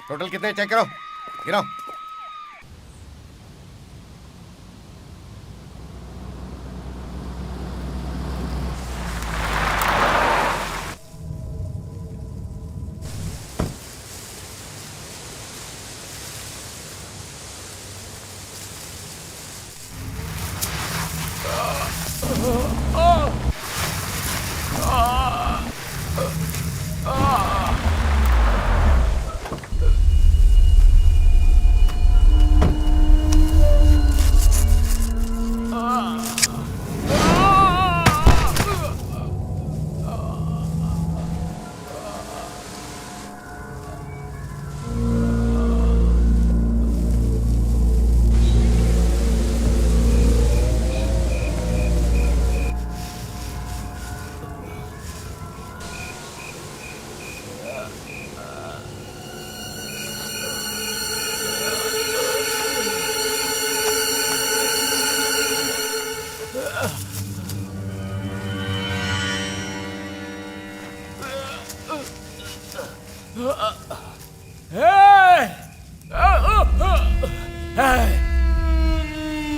टोटल कितने चेक करो, गिनो।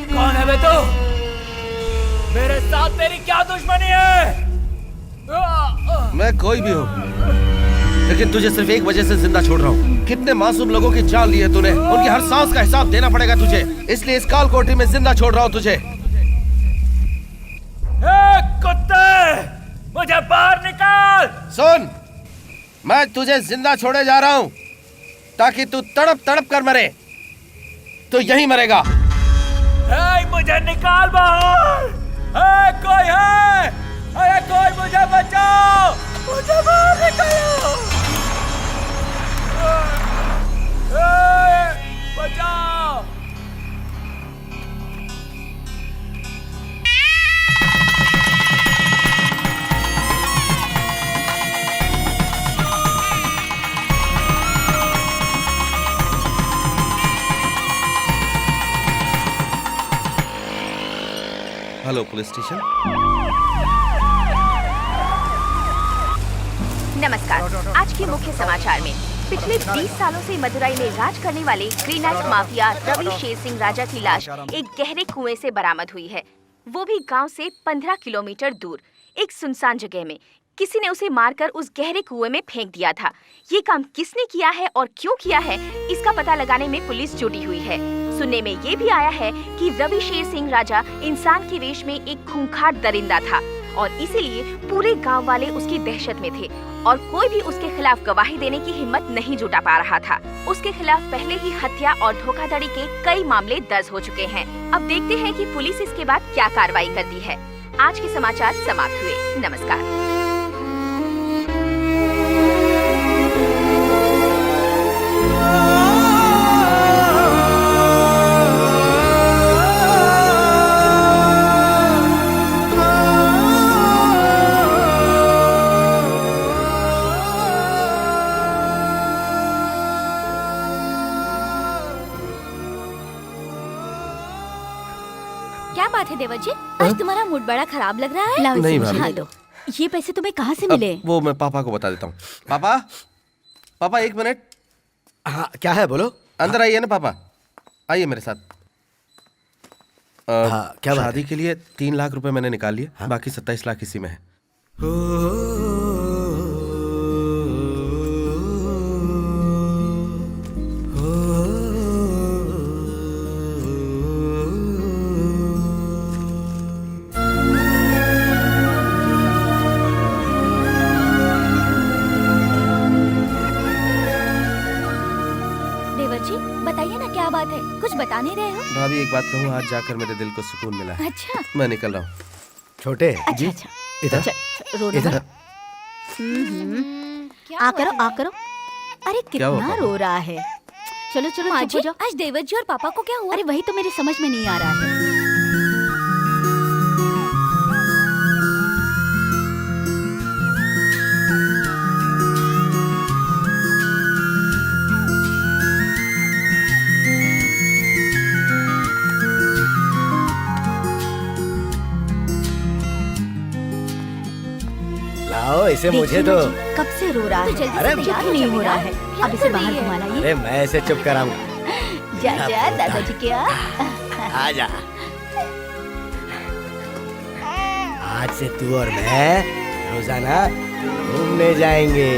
कौन है बे तू? मेरे साथ तेरी क्या दुश्मनी है? मैं कोई भी हूँ, लेकिन तुझे सिर्फ एक वजह से जिंदा छोड़ रहा हूँ। कितने मासूम लोगों की जान ली है तूने, उनकी हर सांस का हिसाब देना पड़ेगा तुझे, इसलिए इस काल कोठरी में जिंदा छोड़ रहा हूँ तुझे। कुत्ते, मुझे बाहर निकाल। सुन, मैं तुझे जिंदा छोड़े जा रहा हूँ ताकि तू तड़प तड़प कर मरे, तो यहीं मरेगा। मुझे निकाल बाहर। कोई है? अरे कोई मुझे बचाओ, मुझे बाहर निकालो। बचाओ। Hello police station. नमस्कार। आज के मुख्य समाचार में पिछले 20 सालों से मदुरई में राज करने वाले ग्रेनाइट माफिया रवि शेर सिंह राजा की लाश एक गहरे कुएं से बरामद हुई है, वो भी गांव से 15 किलोमीटर दूर एक सुनसान जगह में। किसी ने उसे मारकर उस गहरे कुएं में फेंक दिया था। ये काम किसने किया है और क्यों किया है, इसका पता लगाने में पुलिस जुटी हुई है। सुनने में ये भी आया है कि रवि शेर सिंह राजा इंसान के वेश में एक खूंखार दरिंदा था और इसीलिए पूरे गांव वाले उसकी दहशत में थे और कोई भी उसके खिलाफ गवाही देने की हिम्मत नहीं जुटा पा रहा था। उसके खिलाफ पहले ही हत्या और धोखाधड़ी के कई मामले दर्ज हो चुके हैं। अब देखते हैं कि पुलिस इसके बाद क्या कार्रवाई करती है। आज के समाचार समाप्त हुए। नमस्कार। क्या बात है देवर जी, आज तुम्हारा मूड बड़ा खराब लग रहा है। लाओ नहीं इसे मुझे भाभी। दो। ये पैसे तुम्हें कहाँ से मिले? वो मैं पापा को बता देता हूँ। पापा, पापा एक मिनट। हाँ, क्या है बोलो। अंदर आइए ना पापा, आइए मेरे साथ। हाँ, क्या बात शादी के लिए 3 लाख रुपए मैंने निकाल लिए। हाँ? बाकी 27 लाख इसी में है। देवर जी बताइए ना, क्या बात है? कुछ बता नहीं रहे हो? भाभी एक बात कहूँ, आज जाकर मेरे दिल को सुकून मिला है। अच्छा। मैं निकल रहा हूँ। छोटे अच्छा अच्छा इधर रो इधर। आ करो आ करो। अरे क्या हुआ कितना पापा? रो रहा है। चलो चलो माँ चुप हो जी, जाओ। आज देवर जी और पापा को क्या हुआ? अरे वही तो मेरी समझ में नहीं आ रहा है। लाओ इसे मुझे तो कब से रो रहा है, अरे चुप ही नहीं हो रहा है। अब इसे बाहर घुमा लाइए। अरे मैं इसे चुप कराऊंगा। जा जा दादाजी के आ। आजा। आज से तू और मैं रोजाना घूमने जाएंगे।